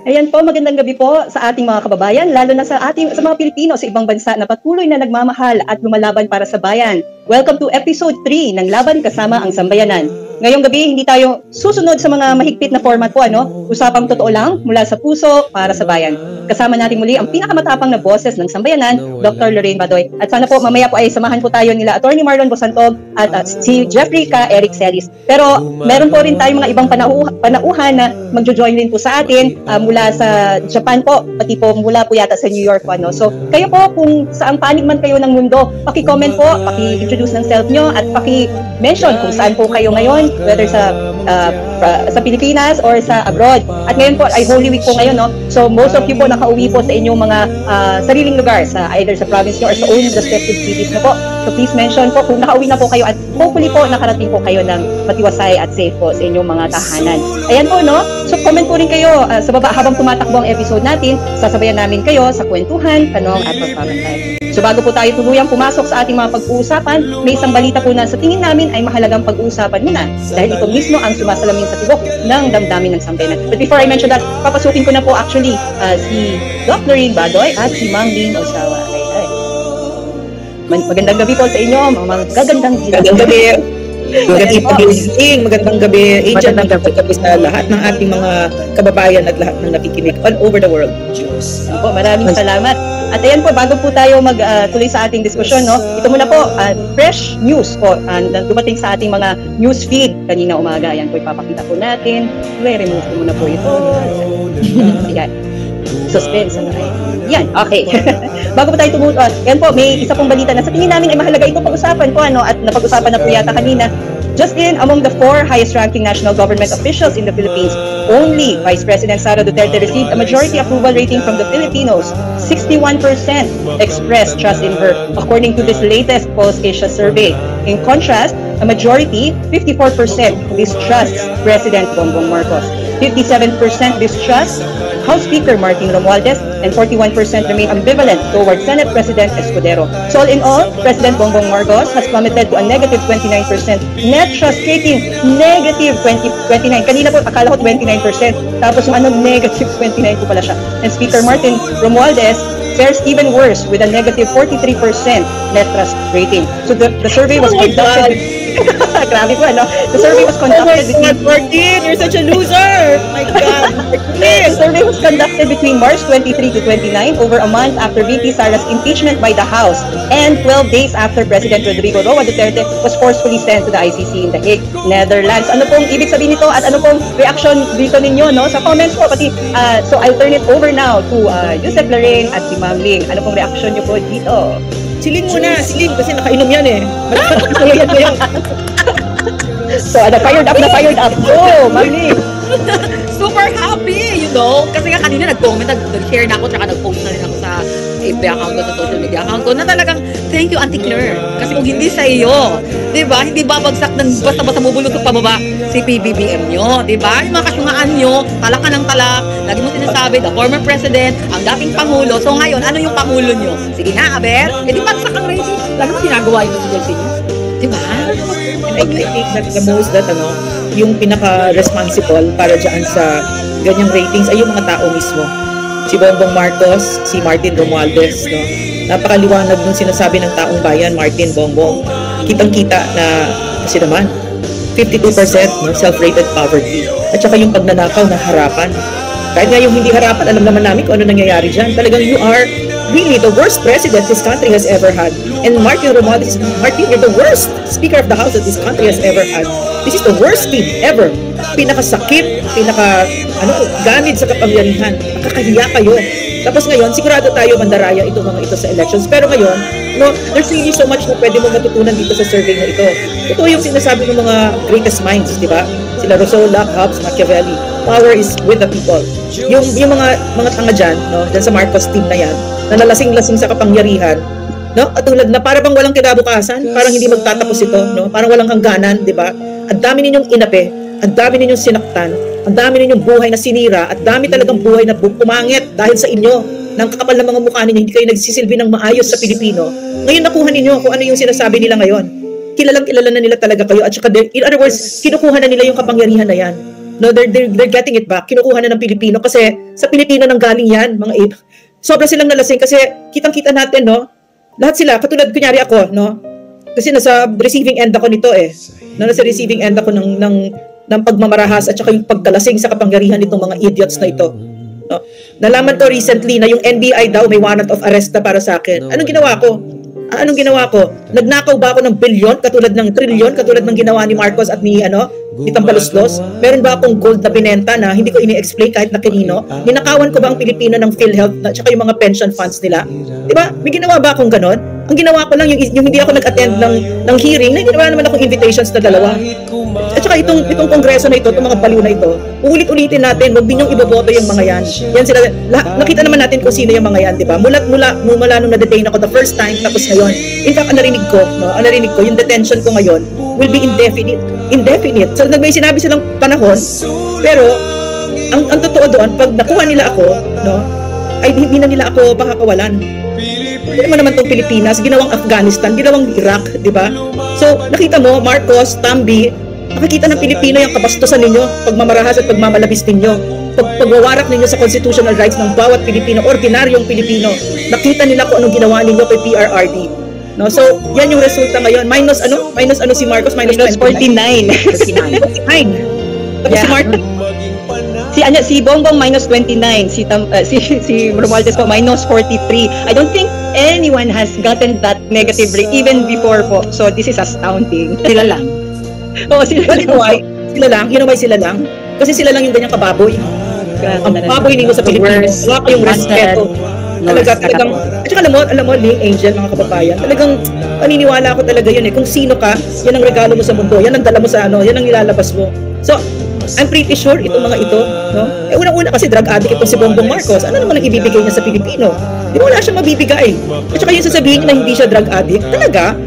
Ayan po, magandang gabi po sa ating mga kababayan, lalo na sa mga Pilipino sa ibang bansa na patuloy na nagmamahal at lumalaban para sa bayan. Welcome to episode 3 ng Laban Kasama ang Sambayanan. Ngayong gabi, hindi tayo susunod sa mga mahigpit na format po, Usapang totoo lang, mula sa puso, para sa bayan. Kasama natin muli ang pinakamatapang na boses ng sambayanan, Dr. Lorraine Badoy. At sana po, mamaya po ay samahan po tayo nila Attorney Marlon Bosantog at si Jeffrey K. Eric Celis. Pero meron po rin tayong mga ibang panauhan na magjo-join rin po sa atin mula sa Japan po, pati po mula po yata sa New York po, So, kayo po, kung saang panig man kayo ng mundo, paki-comment po, paki-introduce ng self nyo at paki-mention kung saan po kayo ngayon, whether sa Pilipinas or sa abroad. At ngayon po ay Holy Week po ngayon, So most of you po nakauwi po sa inyong mga sariling lugar, either sa province nyo or sa own respective cities na po. So please mention po kung nakauwi na po kayo at hopefully po nakarating po kayo ng matiwasay at safe po sa inyong mga tahanan. Ayan po, So comment po rin kayo sa baba habang tumatakbo ang episode natin. Sasabayan namin kayo sa kwentuhan, tanong at pagpapantay. So bago po tayo tuluyang pumasok sa ating mga pag-uusapan, may isang balita po na sa tingin namin ay mahalagang pag-uusapan muna dahil ito mismo ang sumasalamin sa tibok ng damdamin ng sambayanan. But before I mention that, papasukin ko na po actually si Dr. Lorraine Badoy at si Mang Lynn Osawa. Magandang gabi po sa inyo, magagandang gabi. Magandang gabi, Angel. Magandang gabi sa lahat ng ating mga kababayan at lahat ng nakikinig all over the world. Po, maraming salamat. At ayan po, bago po tayo magtuloy sa ating diskusyon, ito muna po, fresh news po, dumating sa ating mga news feed kanina umaga. Ayan po, ipapakita po natin. I-remove ko muna po ito. Ayan. Suspense, Yan, okay. Bago po tayo tumuto, yan po, may isa pong balita na sa tingin namin ay mahalaga ito pag-usapan po, at napag-usapan na po yata kanina. Just in, among the 4 highest-ranking national government officials in the Philippines, only Vice President Sara Duterte received a majority approval rating from the Filipinos. 61% expressed trust in her, according to this latest Pulse Asia survey. In contrast, a majority, 54%, distrusts President Bongbong Marcos. 57% distrust House Speaker Martin Romualdez, and 41% remain ambivalent towards Senate President Escudero. So all in all, President Bongbong Marcos has plummeted to a negative 29% net trust rating, negative 29. Kanina po, akala ko 29%. Tapos yung negative 29 po pala siya. And Speaker Martin Romualdez fares even worse with a negative 43% net trust rating. So the survey was conducted. Grabe po, The survey was conducted between... Martin, you're such a loser! My God! The survey was conducted between March 23 to 29, over a month after VP Sara's impeachment by the House, and 12 days after President Rodrigo Roa Duterte was forcefully sent to the ICC in The Hague, Netherlands. Ano pong ibig sabihin nito at ano pong reaction dito ninyo, Sa comments po, pati, so I'll turn it over now to Yusef Lorraine at si Ma'am Ling. Ano pong reaction niyo po dito? Siling muna, siling kasi nakainom yan So, fired up. Oh, Ma'am Ling. Super happy, kasi nga kanina nag-comment, nag-share na ako, tsaka nag-post na rin ako sa FB account ko, sa social media account ko, na talagang thank you, Auntie Claire. Kasi kung hindi sa iyo, diba, hindi babagsak ng basta-basta bubulog sa pababa si PBBM nyo, diba? Yung mga kasyungaan nyo, talak ka ng talak, lagi mo sinasabi, the former president, ang dating pangulo. So ngayon, ano yung pangulo nyo? Sige na, Aber, di bagsak ang rating. Lagi mo ginagawa yung agency nyo. Diba? I think that the most that yung pinaka-responsible para dyan sa ganyang ratings ay yung mga tao mismo. Si Bongbong Marcos, si Martin Romualdez, napakaliwanag nung sinasabi ng taong bayan, Martin Bongbong. Kitang-kita na kasi naman 52% self-rated poverty. At saka yung pagnanakaw na harapan. Kahit nga yung hindi harapan, alam naman namin kung ano nangyayari dyan. Talagang you are really the worst president this country has ever had. And Martin Romualdez, you're the worst Speaker of the House that this country has ever had. This is the worst thing ever. Pinakasakit, ganid sa kapangyarihan. Nakakahiya kayo. Tapos ngayon, sigurado tayo mandaraya itong mga ito sa elections. Pero ngayon, there's really so much na pwede mo matutunan dito sa survey na ito. Ito yung sinasabi ng mga greatest minds, di ba? Sila Rosola, Hobbes, Machiavelli. Power is with the people. Yung mga tanga dyan, dyan sa Marcos team na yan, na nalasing-lasing sa kapangyarihan, at tulad na para bang walang kinabukasan, parang hindi magtatapos ito, parang walang hangganan, di ba? Ang dami ninyong inape, ang dami ninyong sinaktan, ang dami ninyong buhay na sinira, at dami talagang buhay na pumangit dahil sa inyo, ng kakapal na mga mukha ninyo, hindi kayo nagsisilbi ng maayos sa Pilipino. Ngayon nakuha ninyo kung ano yung sinasabi nila ngayon. Kilalang kilala na nila talaga kayo, at saka in other words, kinukuha na nila yung kapangyarihan na yan. No, they're getting it back. Kinukuha na ng Pilipino kasi sa Pilipino nang galing yan, mga ape. Sobra silang nalasing kasi kitang-kita natin, no? Lahat sila, katulad kunyari ako, no? Kasi nasa receiving end ako nito eh. No, nasa receiving end ako ng pagmamarahas at saka yung pagkalasing sa kapangyarihan nitong mga idiots na ito. No? Nalaman ko recently na yung NBI daw may warrant of arrest na para sa akin. Anong ginawa ko? Nagnakaw ba ako ng bilyon katulad ng trilyon katulad ng ginawa ni Marcos at ni Tambaluslos? Meron ba akong gold na binenta na hindi ko ini-explain kahit na kanino? Ninakawan ko ba ang Pilipino ng PhilHealth at saka yung mga pension funds nila? Di ba? May ginawa ba akong ganon? Ang ginawa ko lang yung hindi ako nag-attend ng hearing, na ginawa naman akong invitations na dalawa. At saka itong kongreso na ito, itong mga baliw na ito, ulit-ulitin natin, wag ninyong iboboto yung mga yan. Yan sila, nakita naman natin kung sino yung mga yan, di ba? Mula nung na-detain ako the first time, tapos ngayon, in fact, ang narinig ko, yung detention ko ngayon, will be indefinite. So, may sinabi silang panahon, pero, ang totoo doon, pag nakuha nila ako, ay hindi na nila ako pakakawalan. Hindi naman itong Pilipinas, ginawang Afghanistan, ginawang Iraq, di ba? So, nakita mo, Marcos, Tambi, nakikita ng Pilipino yung kabastusan ninyo, pagmamarahas at pagmamalabis ninyo, pagwawarak ninyo sa constitutional rights ng bawat Pilipino, ordinaryong Pilipino. Nakita nila kung anong ginawa ninyo kay PRRD. No? So, yan yung resulta ngayon. Minus si Marcos? Minus 49. 49. Tapos si Marcos, si Bongbong minus 29, si Romualdez po minus 43. I don't think anyone has gotten that negative rate even before po. So this is astounding. Sila lang. Oo, sila lang. Sila lang? You know why sila lang? Kasi sila lang yung ganyang kababoy. Ang baboy ninyo sa Pilipinas. Wala kayong respeto. Talagang, at saka alam mo, Ling Angel, mga kababayan, talagang paniniwala ko talaga yun eh. Kung sino ka, yan ang regalo mo sa mundo, yan ang dala mo sa yan ang ilalabas mo. So, I'm pretty sure itong mga ito, no? Unang-una kasi drug addict itong si Bongbong Marcos. Ano naman ang ibibigay niya sa Pilipino? Di mo wala siyang mabibigay. At saka yung sasabihin na hindi siya drug addict, talaga,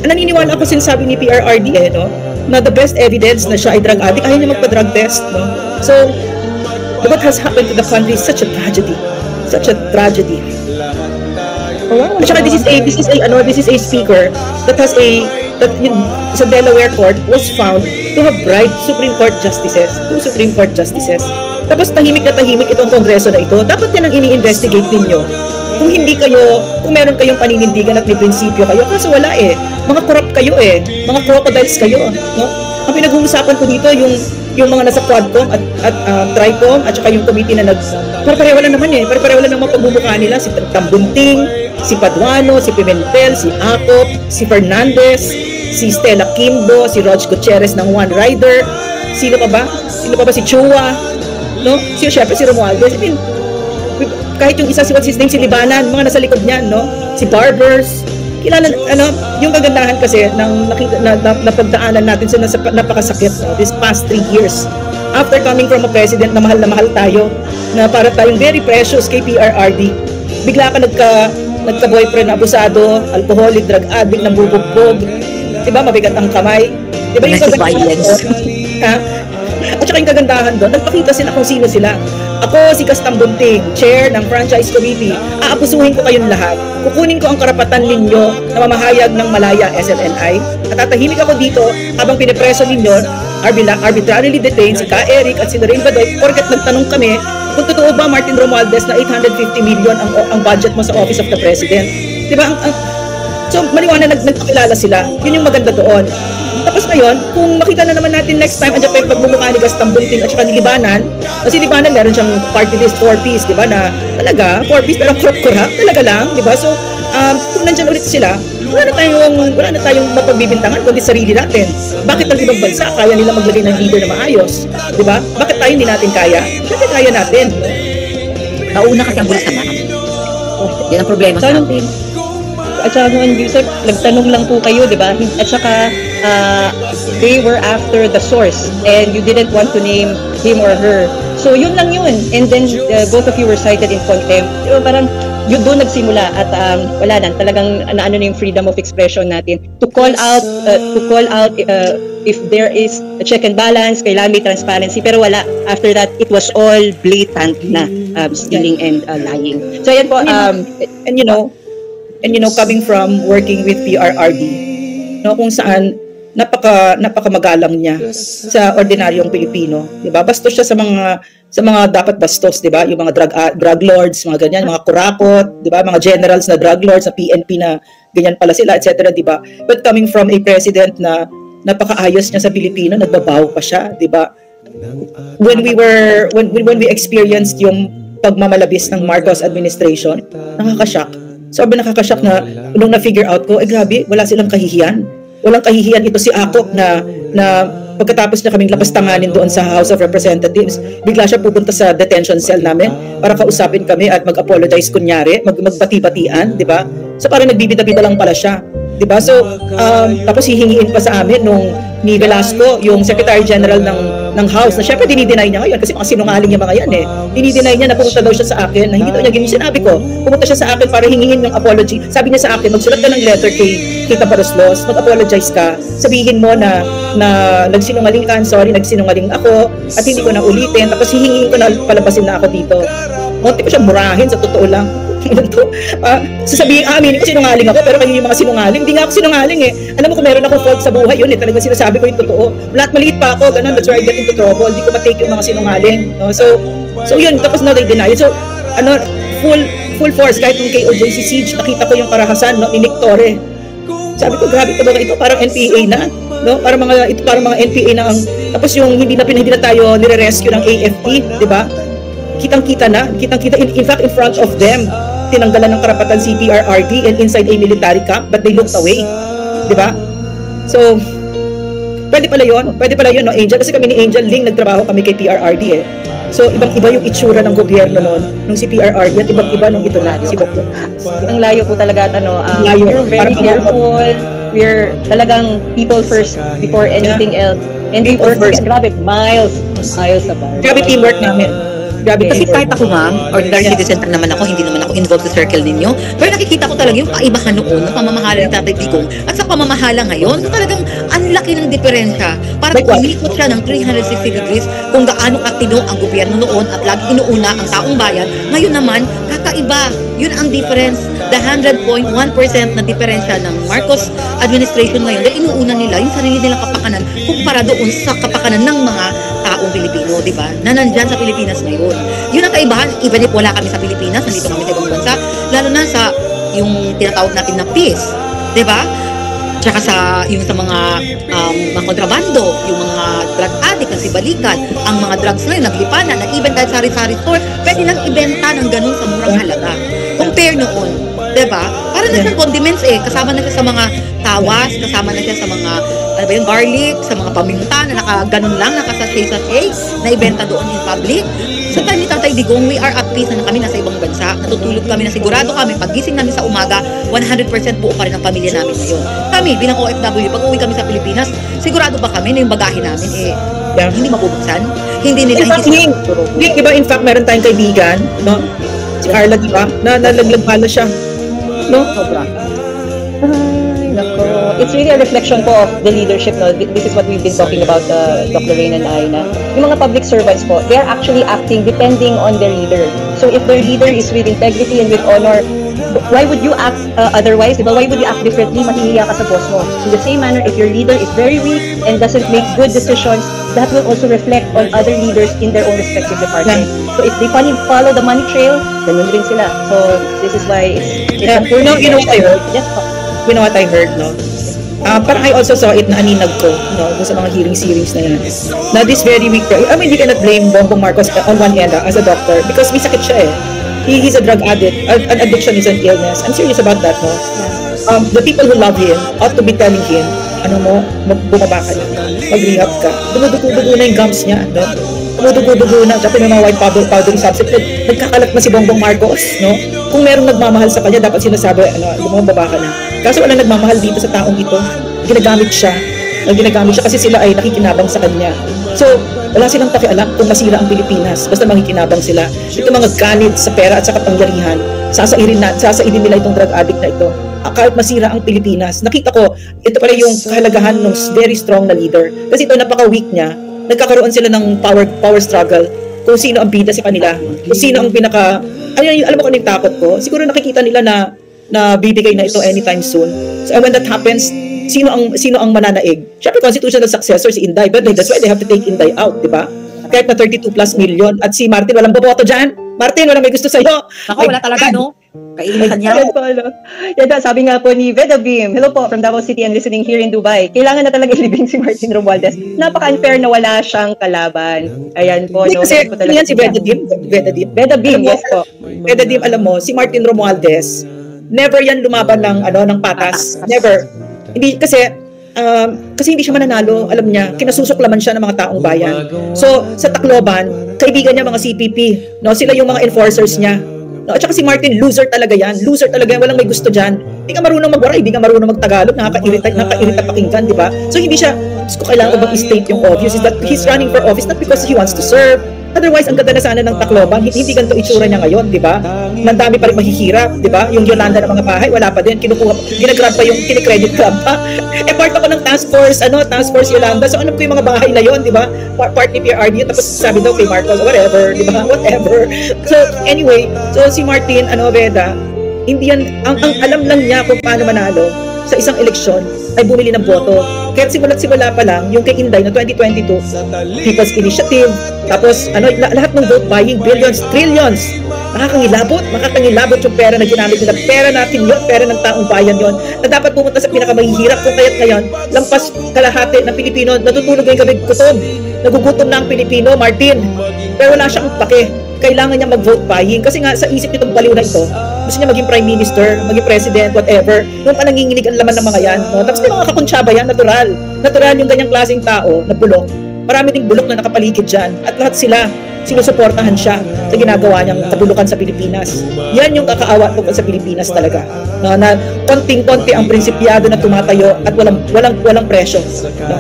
naniniwala ako sinasabi ni PRRD na the best evidence na siya ay drug addict, ayaw niya magpa-drug test, no? So, what has happened to the country is such a tragedy. Such a tragedy. At saka this is a speaker that has sa Delaware court was found to have bribed two Supreme Court justices. Tapos tahimik itong kongreso na ito. Dapat yan ang ini-investigate ninyo. Kung meron kayong paninindigan at may prinsipyo kayo, kaso wala eh. Mga corrupt kayo eh. Mga crocodiles kayo. No? Ang pinag-uusapan ko dito, yung mga nasa Quadcom at Tricom at saka yung committee na pareho lang naman eh. Pareho lang naman pagbubukha nila. Si Tambunting, si Paduano, si Pimentel, si Acop, si Fernandez, si Stella Kimbo, si Rog Gutierrez ng One Rider. Sino pa ba? Si Chua, no? Syempre si Romualdez. I mean, kahit yung isa si Libanan, mga nasa likod niyan, no? Si Barbers. Kilala, yung kagandahan kasi ng napagdaanan natin sa napakasakit this past 3 years. After coming from a president na mahal tayo, na para tayong very precious kay PRRD, bigla ka nagka-boyfriend na abusado, alcoholic, drug addict, nambubugbog, diba, mabigat ang kamay. Diba yung kagandahan doon? At saka yung kagandahan doon, nagpakita sila kung sino sila. Ako, si Tambunting, chair ng franchise committee. Aabusuhin ko kayong lahat. Kukunin ko ang karapatan ninyo na mamahayag ng malaya SMNI. At tatahimik ako dito habang pinipreso ninyo, arbitrarily detained si Ka Eric at si Lorraine Badoy, porket nagtanong kami kung totoo ba, Martin Romualdez, na 850 million ang budget mo sa Office of the President. Diba? So, maliwanag nagpakilala sila. Yun yung maganda doon. Tapos ngayon, kung makita na naman natin next time, andyan pa yung pagbumukha ni Tambunting at saka ni Libanan, kasi Libanan meron siyang party list 4-piece, di ba, na talaga, 4-piece, pero corrupt, talaga lang, di ba? So, kung nandyan ulit sila, wala na tayong mapagbibintangan kundi sarili natin. Bakit ang ibang bansa kaya nila maglagay ng leader na maayos? Di ba? Bakit tayo hindi natin kaya? Siyempre kaya natin. Nauna kasi ang bulas na yan ang problema sa atin. At saka noon, Yusef, nagtanong lang po kayo, di ba? At saka, they were after the source and you didn't want to name him or her. So, yun lang yun. And then, both of you were cited in contempt. Diba, parang, yun doon nagsimula at wala na. Talagang, na yung freedom of expression natin. To call out if there is a check and balance, kailangan may transparency. Pero wala. After that, it was all blatant na stealing and lying. So, yan po. And you know, coming from working with PRRD, no, kung saan napakamagalang niya sa ordinaryong Pilipino, 'di ba? Bastos siya sa mga dapat bastos, 'di ba? Yung mga drug lords, mga ganyan, mga kurakot, 'di ba? Mga generals na drug lords, sa PNP na ganyan pala sila, etc., 'di ba? But coming from a president na napakaayos niya sa Pilipino, nagbabaw pa siya, 'di ba? When we experienced yung pagmamalabis ng Marcos administration, nakaka-shock. Sobrang nakaka-shock na nung na-figure out ko, grabe, wala silang kahihiyan. Walang kahihiyan ito si Akop na pagkatapos niya kaming lapastanganin doon sa House of Representatives, bigla siya pupunta sa detention cell namin para kausapin kami at mag-apologize kunyari, magbati-batian, di ba? So parang nagbibida-bida lang pala siya, di ba? So tapos hihingiin pa sa amin nung ni Velasco, yung Secretary General ng House, na syempre dinideny niya ngayon kasi mga sinungaling yung mga yan eh. Dinideny niya na pumunta daw siya sa akin, na hindi daw niya ganyan sinabi ko. Pumunta siya sa akin para hingingin ng apology. Sabi niya sa akin, magsulat ka ng letter kay Tabaroslos, mag-apologize ka, sabihin mo na nagsinungaling ka, sorry, nagsinungaling ako, at hindi ko na ulitin, tapos hihingin ko na palabasin na ako dito. Munti ko siyang murahin, sa totoo lang. Sasabihin, aminin ko sinungaling ako, pero kayo yung mga sinungaling. Hindi nga ako sinungaling eh. Alam mo kung meron akong fault sa buhay, yun eh, talagang sinasabi ko yung totoo. Lahat maliit pa ako, ganun, that's where I get into trouble. Hindi ko matake yung mga sinungaling. No? So yun, tapos na they deny it. So, full force, kahit yung KOJC siege, nakita ko yung karahasan, no, ni Nick Torre. Sabi ko, grabe ito ba ito, parang NPA na, no? Parang mga NPA na ang, tapos yung hindi na tayo nire-rescue ng AFP, di ba? Kitang-kita, in fact, in front of them, tinanggalan ng karapatan si PRRD and inside a military camp, but they looked away, di ba? So, pwede pala yun, no, Angel, kasi kami ni Angel Ling, nagtrabaho kami kay PRRD eh. So, ibang-iba yung itsura ng gobyerno noon, nung si PRRD, at ibang-iba nung ito na, si Bokyo. Ang layo po talaga, we're very careful, we're talagang people first before anything else. And people first, grabe, miles apart. Grabe teamwork namin. Grabe Kasi kahit ako ma'am, ordinary citizen lang naman ako, hindi naman ako involved sa circle ninyo. Pero nakikita ko talaga yung kaibahan noon, ng pamamahala ng Tatay Digong, at sa pamamahala ngayon, talagang ang laki ng diferensya. Parang umikot siya ng 360 degrees kung gaano katino ang gobyerno noon at lagi inuuna ang taong bayan. Ngayon naman, kakaiba. Yun ang difference. The 100.1% na diferensya ng Marcos administration ngayon, dahil inuuna nila yung sarili nilang kapakanan kumpara doon sa kapakanan ng mga taong Pilipino, di ba? Na nandyan sa Pilipinas ngayon. Yun ang kaibahan, even if wala kami sa Pilipinas, nandito kami sa ibang bansa, lalo na sa yung tinatawag natin na peace, di ba? Tsaka sa mga kontrabando, yung mga drug addict, nagsibalikan, ang mga drugs ngayon, naglipanan, na even kahit sari-sari store, pwede nang ibenta ng ganun sa murang halaga. Compare noon, diba? Parang na siyang condiments eh, kasama na siya sa mga tawas, kasama na siya sa mga, garlic, sa mga paminta na nakaganon lang, nakasashay-sashay, na ibenta doon in public. Sa time ni Tatay Digong, we are at peace na kami nasa ibang bansa, natutulog kami, na sigurado kami, pagising namin sa umaga, 100% buo pa rin ang pamilya namin ngayon. Kami, bilang OFW, pag uwi kami sa Pilipinas, sigurado ba kami na yung bagahe namin, hindi mabubuksan? Hindi nila, diba, in fact, meron tayong kaibigan, no? Si Carla, diba? Na nalaglag pala siya. No? Sobra. Ay, nako. It's really a reflection po of the leadership, no? This is what we've been talking about, Dr. Rain and I, na yung mga public servants po, they are actually acting depending on their leader. So if their leader is with integrity and with honor, why would you act otherwise, diba? Why would you act differently? Mahihiya ka sa boss mo. In the same manner, if your leader is very weak and doesn't make good decisions, that will also reflect on other leaders in their own respective department. So if they follow the money trail, ganun din sila. So this is why it's you know what I heard? Yes, you know what I heard, no? Parang I also saw it na aninag ko, no? Doon sa mga hearing series na yan. Na this very weak, I mean, you cannot blame Bongbong Marcos on one end as a doctor because may sakit siya eh. He's a drug addict. An addiction is an illness. I'm serious about that, no? The people who love him ought to be telling him, bumaba ka na, mag-rehab ka. Dumudugo na yung gums niya, no? Dumudugo na, tsaka yung mga white powdery substance. Nagkakalat na si Bongbong Marcos, no? Kung merong nagmamahal sa kanya, dapat sinasabi, bumaba ka na. Kaso wala nagmamahal dito sa taong ito. Ginagamit siya kasi sila ay nakikinabang sa kanya. So, wala silang pakialam kung masira ang Pilipinas. Basta makikinabang sila. Ito mga ganit sa pera at sa kapangyarihan, sasairin nila itong drug addict na ito. Kahit masira ang Pilipinas. Nakita ko, ito pala yung kahalagahan ng very strong na leader. Kasi ito, napaka-weak niya. Nagkakaroon sila ng power struggle. Kung sino ang bida sa kanila. Kung sino ang pinaka... alam mo kung yung takot ko? Siguro nakikita nila na bibigay na ito anytime soon. So when that happens, sino ang mananaig? Siyempre, constitutional successor si Inday, but that's why they have to take Inday out, di ba? Kahit na 32 plus million, at si Martin walang boboto dyan. Martin, walang may gusto sa'yo. Ako, wala talaga, no? Kainitan niya. Yes po, ano. Yan daw, sabi nga po ni Veda Beam, hello po from Davao City and listening here in Dubai. Kailangan na talaga ilibing si Martin Romualdez. Napaka-unfair na wala siyang kalaban. Ayan po, no? Kasi, yan si Veda Beam. Veda Beam, yes po. Veda Beam, alam mo, si Martin Romualdez, never yan lumaban ng patas. Never. Hindi, kasi hindi siya mananalo, alam niya, kinasusuklaman siya ng mga taong bayan. So, sa Tacloban, kaibigan niya mga CPP, no? Sila yung mga enforcers niya. No? At saka si Martin, loser talaga yan. Loser talaga yan, walang may gusto dyan. Hindi ka marunong mag-waray, hindi ka marunong mag-Tagalog, nakaka-irita pakinggan, di ba? So, hindi siya, kailangan ko bang i-state yung obvious is that he's running for office not because he wants to serve. Otherwise, ang ganda na sana ng Tacloban, hindi ganito itsura niya ngayon, di ba? Nandami pa rin mahihirap, di ba? Yung Yolanda ng mga bahay, wala pa din. Ginagrab pa yung kinikredit club pa. Part ako ng task force Yolanda. So, alam ko yung mga bahay na yon, di ba? Part ni PRRD, tapos sabi daw kay Marcos, whatever, di ba? Whatever. So, anyway, si Martin, Veda, hindi yan, ang alam lang niya kung paano manalo sa isang eleksyon ay bumili ng boto. Kaya simula pa lang, yung kay Inday na 2022, People's Initiative, tapos lahat ng vote buying, billions, trillions, makakangilabot yung pera na ginamit nila. Pera natin yun, pera ng taong bayan yun, na dapat pumunta sa pinakamahihirap. Kung kaya't ngayon, lampas kalahati ng Pilipino, natutulog ngayong gabi gutom. Nagugutom na ang Pilipino, Martin. Pero wala siyang pake. Kailangan niya mag-vote buying. Kasi nga, sa isip nitong baliw na ito, gusto niya maging prime minister, maging president, whatever. Noon pa nanginginig ang laman ng mga yan. No? Tapos may mga kakuntsaba yan, natural. Natural yung ganyang klaseng tao na bulok. Marami ding bulok na nakapaligid dyan. At lahat sila, sinusuportahan siya sa ginagawa niyang kabulukan sa Pilipinas. Yan yung kakaawa tungkol sa Pilipinas talaga. No? Na konting-konti ang prinsipyado na tumatayo at walang presyo. No?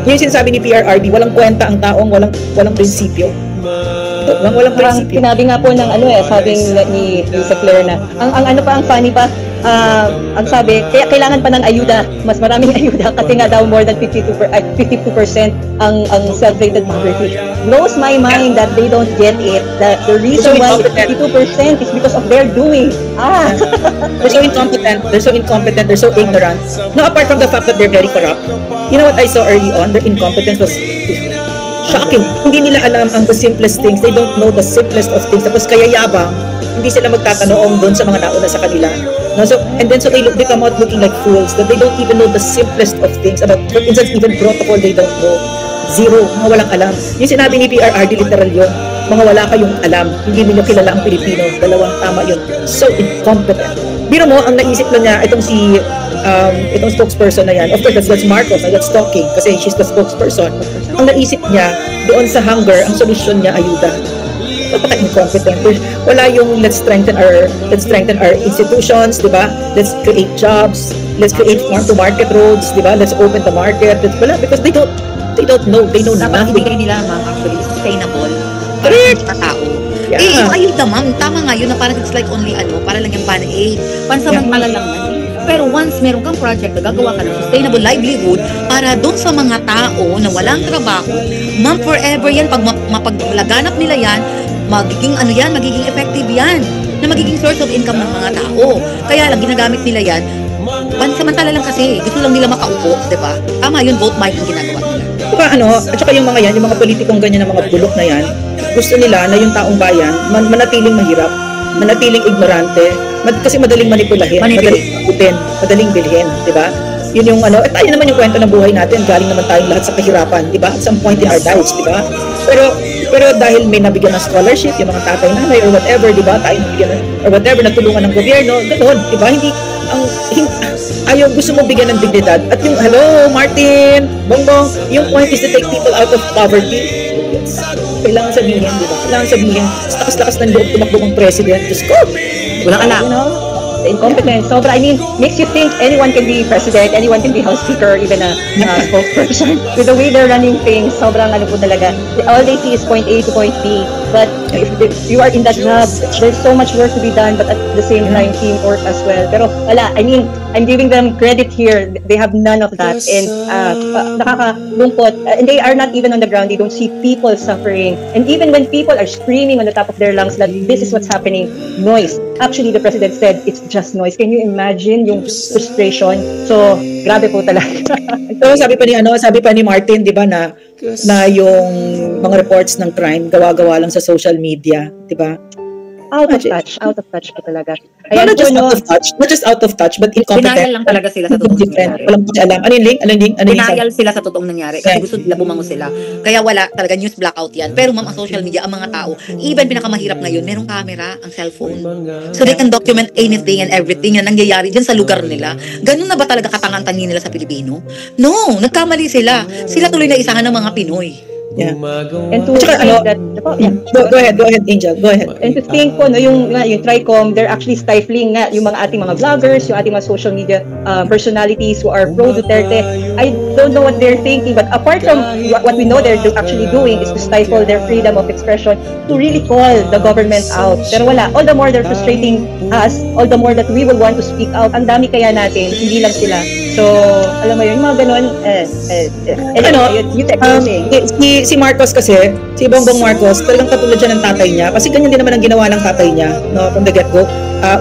Yung sinasabi ni PRRD, walang kwenta ang taong walang prinsipyo. Walang Parang sinabi nga po ng sabi ni Lisa Claire na ang funny pa, ang sabi, kaya kailangan pa ng ayuda, mas maraming ayuda kasi nga daw more than 52% ang self-rated poverty. Blows my mind that they don't get it, that the reason why it's 52% is because of their doing. They're so incompetent, they're so ignorant. No, apart from the fact that they're very corrupt, you know what I saw early on, their incompetence was shocking. Hindi nila alam ang the simplest things. They don't know the simplest of things. Tapos kaya yabang, hindi sila magtatanong doon sa mga nauna sa kanila. No? So, and then so they come out looking like fools that they don't even know the simplest of things. About, for instance, even protocol, they don't know. Zero. Mga walang alam. Yung sinabi ni PRRD, literal yun. Mga wala kayong alam. Hindi niyo kilala ang Pilipino. Dalawang tama yun. So incompetent. Biro mo, ang naisip lang niya, itong spokesperson na yan. Of course, that's Marcos, that's talking kasi she's the spokesperson. Ang naisip niya, doon sa hunger, ang solusyon niya, ayuda. Napaka-incompetent. Wala yung let's strengthen our institutions, di ba? Let's create jobs. Let's create farm-to-market roads, di ba? Let's open the market. Wala, because they don't know. They know dapat nothing. ibigay nila, ma'am, actually, sustainable. Correct. Para sa tao. Yeah. Yung ayuda, ma'am, tama nga yun na parang it's like only para lang yung pan-aid. Pansamantala lang yan. Pero once meron kang project na gagawa ka ng sustainable livelihood para doon sa mga tao na walang trabaho, ma'am, forever yan. Pag mapaglaganap nila yan, magiging effective yan, na magiging source of income ng mga tao. Kaya lang, ginagamit nila yan, pansamantala lang kasi, gusto lang nila makaupo, di ba? Tama yun, vote buying ang ginagawa nila. At saka yung mga yan, yung mga politikong ganyan na mga bulok na yan, gusto nila na yung taong bayan manatiling mahirap, manatiling ignorante, kasi madaling manipulahin, madaling ikutin, madaling bilhin, di ba? Yun yung tayo naman yung kwento ng buhay natin, galing naman tayong lahat sa kahirapan, di ba? At some point in our lives, di ba? Pero dahil may nabigyan ng scholarship, yung mga tatay, nanay, or whatever, di ba? Tayo nabigyan or whatever, natulungan ng gobyerno, ganoon, di ba? Ayaw, gusto mo bigyan ng dignidad. At yung, hello, Martin, Bongbong, yung point is to take people out of poverty. Yes. Kailangan sabihin, di ba? Kailangan sabihin, lakas-lakas ng loob tumakbo ng president. Just go! Walang anak. The incompetence. Sobra, makes you think anyone can be president, anyone can be house speaker, even a spokesperson. With the way they're running things, sobrang po talaga. All they see is point A to point B. But if you are in that job, there's so much work to be done, but at the same time, teamwork as well. Pero wala, I mean, I'm giving them credit here. They have none of that. And nakakalungkot. And they are not even on the ground. They don't see people suffering. And even when people are screaming on the top of their lungs that this is what's happening, noise. Actually, the president said it's just noise. Can you imagine yung frustration? So, grabe po talaga. So, sabi pa ni Martin, 'di ba, na yung mga reports ng crime gawa-gawa lang sa social media, 'di ba? Out of touch po talaga. Not just out of touch, but incompetent. Denial lang talaga sila sa totoong nangyari. Walang pakialam. Ano yung link? Denial sila sa totoong nangyari. Kasi gusto nila bumangon sila. Kaya wala talaga, news blackout yan. Pero ma'am, ang social media, ang mga tao, even pinakamahirap ngayon, merong camera, ang cellphone. So they can document anything and everything na nangyayari dyan sa lugar nila. Ganun na ba talaga katangan-tangin nila sa Pilipino? No, nagkamali sila. Sila tuloy na isahan ng mga Pinoy. Yeah. And to think that, go ahead, Angel. Go ahead. And to think po, no, yung TRICOM, they're actually stifling nga yung mga ating mga vloggers, yung ating mga social media personalities who are pro Duterte. I don't know what they're thinking, but apart from what we know they're actually doing is to stifle their freedom of expression, to really call the government out. Pero wala, all the more they're frustrating us, all the more that we will want to speak out. Ang dami kaya natin, hindi lang sila. So, alam mo yun, mga ganun, si Marcos kasi, si Bongbong Marcos, talagang katulad siya ng tatay niya. Kasi ganyan din naman ang ginawa ng tatay niya, no, from the get-go.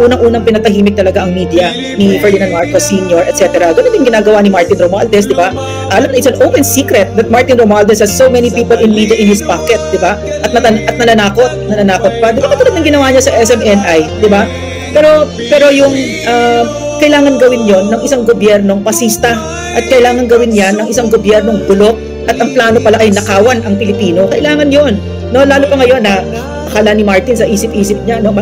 Unang-unang pinatahimik talaga ang media ni Ferdinand Marcos Sr., etc. Ganun din ginagawa ni Martin Romualdez, di ba? Alam na, it's an open secret that Martin Romualdez has so many people in media in his pocket, di ba? At nananakot pa. Di ba katulad ng ginawa niya sa SMNI, di ba? Pero yung kailangan gawin yon ng isang gobyernong pasista at kailangan gawin yan ng isang gobyernong bulok at ang plano pala ay nakawan ang Pilipino. Kailangan yon, no, lalo pa ngayon na akala ni Martin sa isip-isip niya, no,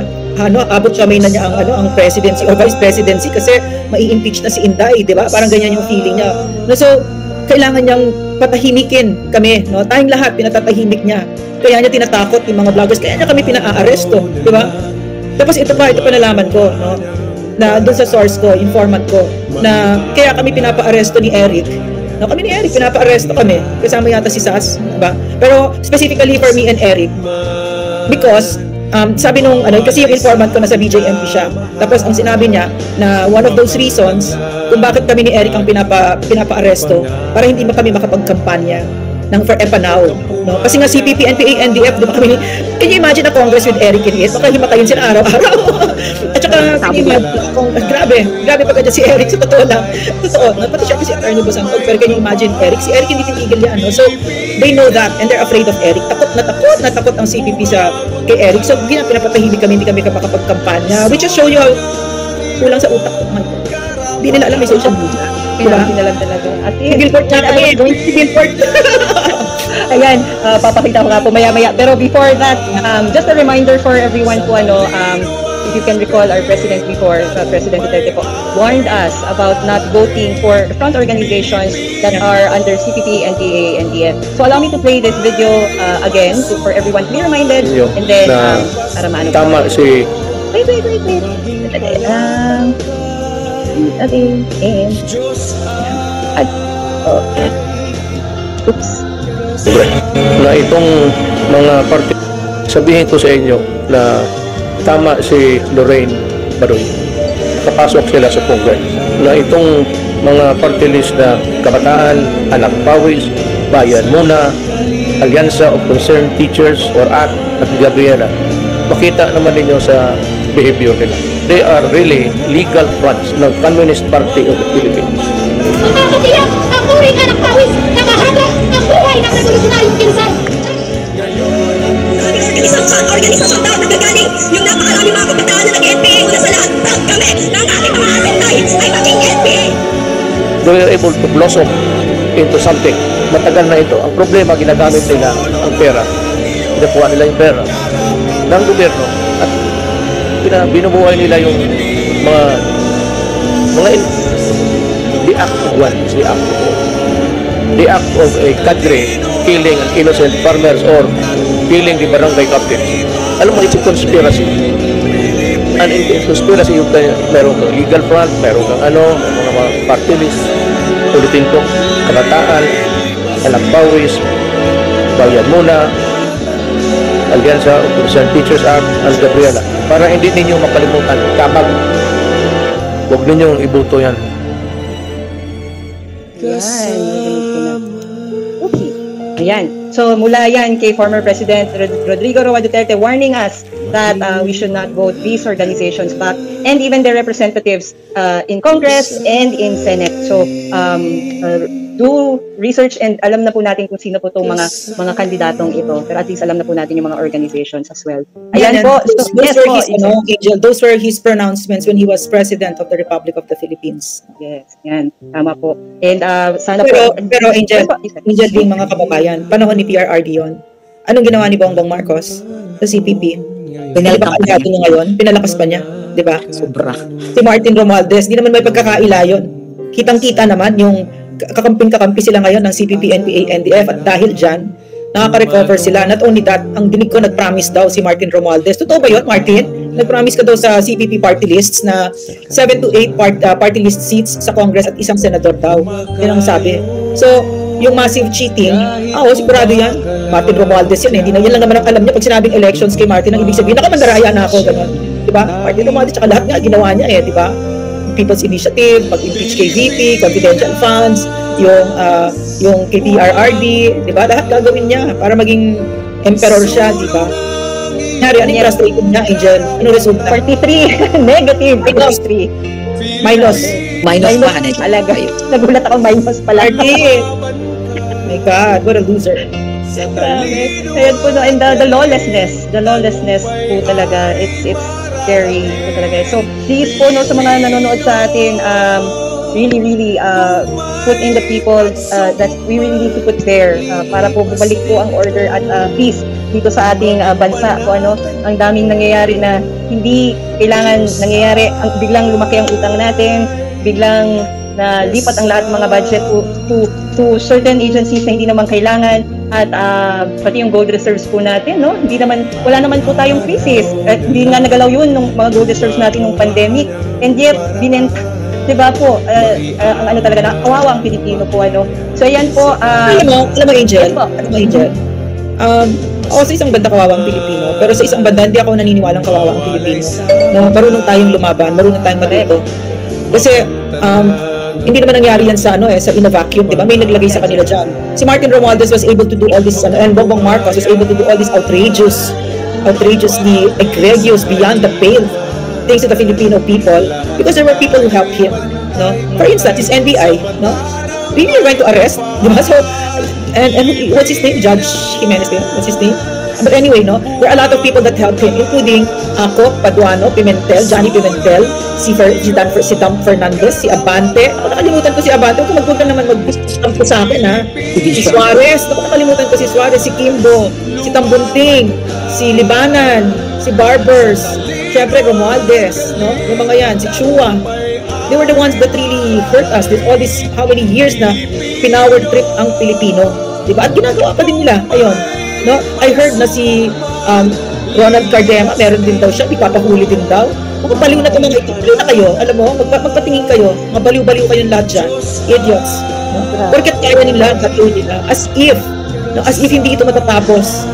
abot kamay na niya ang presidency or vice presidency kasi mai-impeach na si Inday, di ba? Parang ganyan yung feeling niya. No, so kailangan niyang patahimikin kami, no? Tayong lahat pinatatahimik niya. Kaya niya tinatakot yung mga vloggers, kaya niya kami pina-aaresto, di ba? Tapos ito pa nalaman ko, no, na doon sa source ko, informant ko, na kaya kami pinapa-aresto ni Eric. No, kami ni Eric, pinapa-aresto kami. Kasama yata si Sas, diba? Pero specifically for me and Eric, because sabi nung kasi yung informant ko nasa BJMP siya. Tapos ang sinabi niya na one of those reasons kung bakit kami ni Eric ang pinapa-aresto para hindi kami makapagkampanya ng for EPANAW, no? Kasi nga CPP, NPA, NDF, diba kami, can you imagine a Congress with Eric in it? Baka himatayin sila araw-araw. At saka, grabe pagka dyan si Eric, sa totoo lang. Totoo, pati siya kasi attorney Bosangog, pero can you imagine Eric? Si Eric hindi tinigil yan, no? So, they know that, and they're afraid of Eric. Takot ang CPP kay Eric. So, pinapatahimik kami, hindi kami kapag-kampanya, which just show you how kulang sa utak ko. Hindi nila alam may social media. Hindi nila talaga. At billboard na kami, billboard. Ayan, papakita ko nga po maya-maya. Pero before that, just a reminder for everyone po, if you can recall, our president before, President Duterte po, warned us about not voting for front organizations that are under CPP, NPA, NDF. So allow me to play this video again for everyone to be reminded. And then, para maano po. Tama si... Wait. Oops. Na itong mga party, sabihin ko sa inyo na tama si Lorraine Baroy. Kapasok sila sa Congress. Na itong mga party list na Kabataan, Anak Pawis, Bayan Muna, Alyansa of Concerned Teachers or ACT at Gabriela, makita naman ninyo sa behavior nila. They are really legal fronts ng Communist Party of the Philippines. Nakakatiyak ang muring anak pawis na mahaba ang buhay ng revolusyonaryo pinsan. Isang organisasyon daw nagagaling yung napakarami mga kabataan na nag-NPA mula sa lahat ng kami ng ating mga alumni ay maging NPA. They were able to blossom into something. Matagal na ito. Ang problema, ginagamit nila ang pera. Pinakuha nila yung pera ng gobyerno at binubuhay nila yung mga the act of one is the act of all. The act of a cadre killing an innocent farmers or killing the barangay captains. Alam mo, it's a conspiracy. And in conspiracy, yung meron kang legal front, meron kang mga party list, ulitin ko, Kabataan, Anak Pawis, Bayan Muna, Alyansa of Christian Teachers Act, Al Gabriela, para hindi ninyo makalimutan, kapag huwag ninyong ibuto yan. Okay. Ayan. So mula yan kay former President Rodrigo Roa Duterte warning us that we should not vote these organizations back, and even their representatives in Congress and in Senate. So do research and alam na po natin kung sino po itong mga kandidatong ito. Pero at least alam na po natin yung mga organizations as well. Ayan po. Those were his pronouncements when he was President of the Republic of the Philippines. Yes, yan. Tama po. And sana pero Angel being mga kababayan, panahon ni PRRD yun. Anong ginawa ni Bongbong Marcos sa CPP? Pinalakas niya ngayon, pinalakas pa niya, di ba? Sobra. Si Martin Romualdez, di naman may pagkakaila yun. Kitang-kita naman yung kakamping-kakampi sila ngayon ng CPP, NPA, NDF, at dahil dyan, nakaka-recover sila. Not only that, ang dinig ko nag-promise daw si Martin Romualdez. Totoo ba yun, Martin? Nag-promise ka daw sa CPP party lists na 7 to 8 party list seats sa Congress at isang senador daw. Yan ang sabi. So, yung massive cheating, sigurado yan. Martin Romualdez yan eh. Hindi na yan lang naman ang alam niya. Pag sinabing elections kay Martin, ang ibig sabihin, nakamandaraya na ako. Ganun. Diba? Martin Romualdez, tsaka lahat nga ginawa niya eh. Diba? People's Initiative, pag-impeach kay VP, confidential funds, yung kay PRRD, di ba? Lahat gagawin niya para maging emperor siya, di ba? Nangyari, ano yung frustrated niya, Angel? Ano resulta? 43. Negative. Minus Pa, talaga. Nagulat ako, minus pala. My God, what a loser. Ayan po, no, and the lawlessness po talaga, it's scary po talaga. So, please po, no, sa mga nanonood sa atin, really put in the people that we really need to put there para po bumalik po ang order at peace dito sa ating bansa. So, ang daming nangyayari na hindi kailangan nangyayari, biglang lumaki ang utang natin, biglang na lipat ang lahat ng mga budget to certain agencies na hindi naman kailangan, at pati yung gold reserves po natin, no? Wala naman po tayong crisis. At hindi nga nagalaw yun ng mga gold reserves natin nung pandemic. And yet, diba po, ang talaga na, kawawa ang Pilipino po, So, ayan po. Alam mo, Angel? Ako sa isang banda kawawa ang Pilipino, pero sa isang banda hindi ako naniniwalang kawawa ang Pilipino. No, marunong tayong lumaban, marunong tayong matuto. Kasi, hindi naman nangyari yan sa in a vacuum, di ba? May naglagay sa kanila dyan. Si Martin Romualdez was able to do all this, and Bongbong Marcos was able to do all this outrageously egregious, beyond the pale things to the Filipino people, because there were people who helped him, no? For instance, his NBI, no? Really went to arrest, di ba? So, and what's his name? Judge Jimenez, what's his name? But anyway, no, there are a lot of people that helped him, including ako, Paduano, Pimentel, Johnny Pimentel, si Dan Fernandez, si Abante. Ako, nakalimutan ko si Abante. Huwag ka naman mag-stamp sa akin, ha? Si Suarez. Ako, nakalimutan ko si Suarez, si Kimbo, si Tambunting, si Libanan, si Barbers, syempre Romualdez, no? Yung mga yan, si Chua. They were the ones that really hurt us. All this, how many years na pinower trip ang Pilipino. Diba? At ginagawa pa din nila. Ayun. No, I heard na si Ronald Cardema, meron din daw siya, ipapahuli din daw. Magpapaliw na ito mga ito na kayo, alam mo, magpatingin kayo, mabaliw-baliw kayong lahat dyan, idiots. No? Porket kaya nila, gatuloy nila, as if hindi ito matatapos.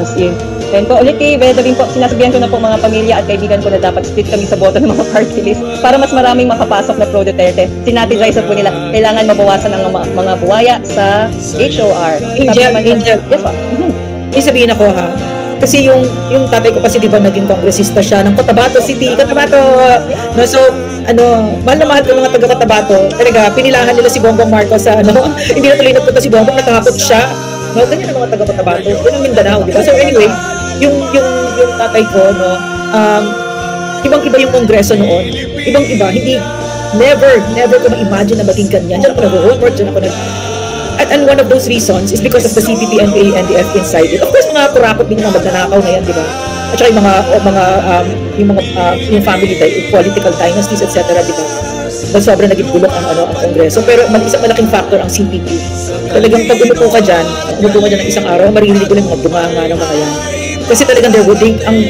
As if. Then po, ulit kay Beda din po, sinasabihan ko na po mga pamilya at kaibigan ko na dapat split kami sa boto ng mga party list para mas maraming makapasok na pro Duterte. Sinatigize po nila, kailangan mabawasan ang mga buwaya sa HOR. Angel, yes po. Sabihin ako ha, kasi yung tatay ko kasi di ba naging kongresista siya ng Cotabato City, no, so mahal na mahal ko mga taga Cotabato, talaga pinilahan nila si Bongbong Marcos sa hindi na tuloy nagpunta si Bongbong, nakakapot siya, no, ganyan ang mga taga Cotabato, yun ang Mindanao, di ba? So anyway, yung tatay ko, no, ibang-iba yung kongreso noon, ibang-iba, hindi, never ko ma-imagine na maging ganyan. Diyan ako nag-report, and one of those reasons is because of the CPP, NPA, NDF inside it. Of course, mga kurakot din yung mga magnanakaw na yan, di ba? At saka yung family, political dynasties, etc., di ba? Sobrang naging bulok ang kongreso. Pero isang malaking factor ang CPP. Talagang pag umupo ka dyan ng isang araw, maririnig ko lang mga bunganga ng mga yan. Kasi talagang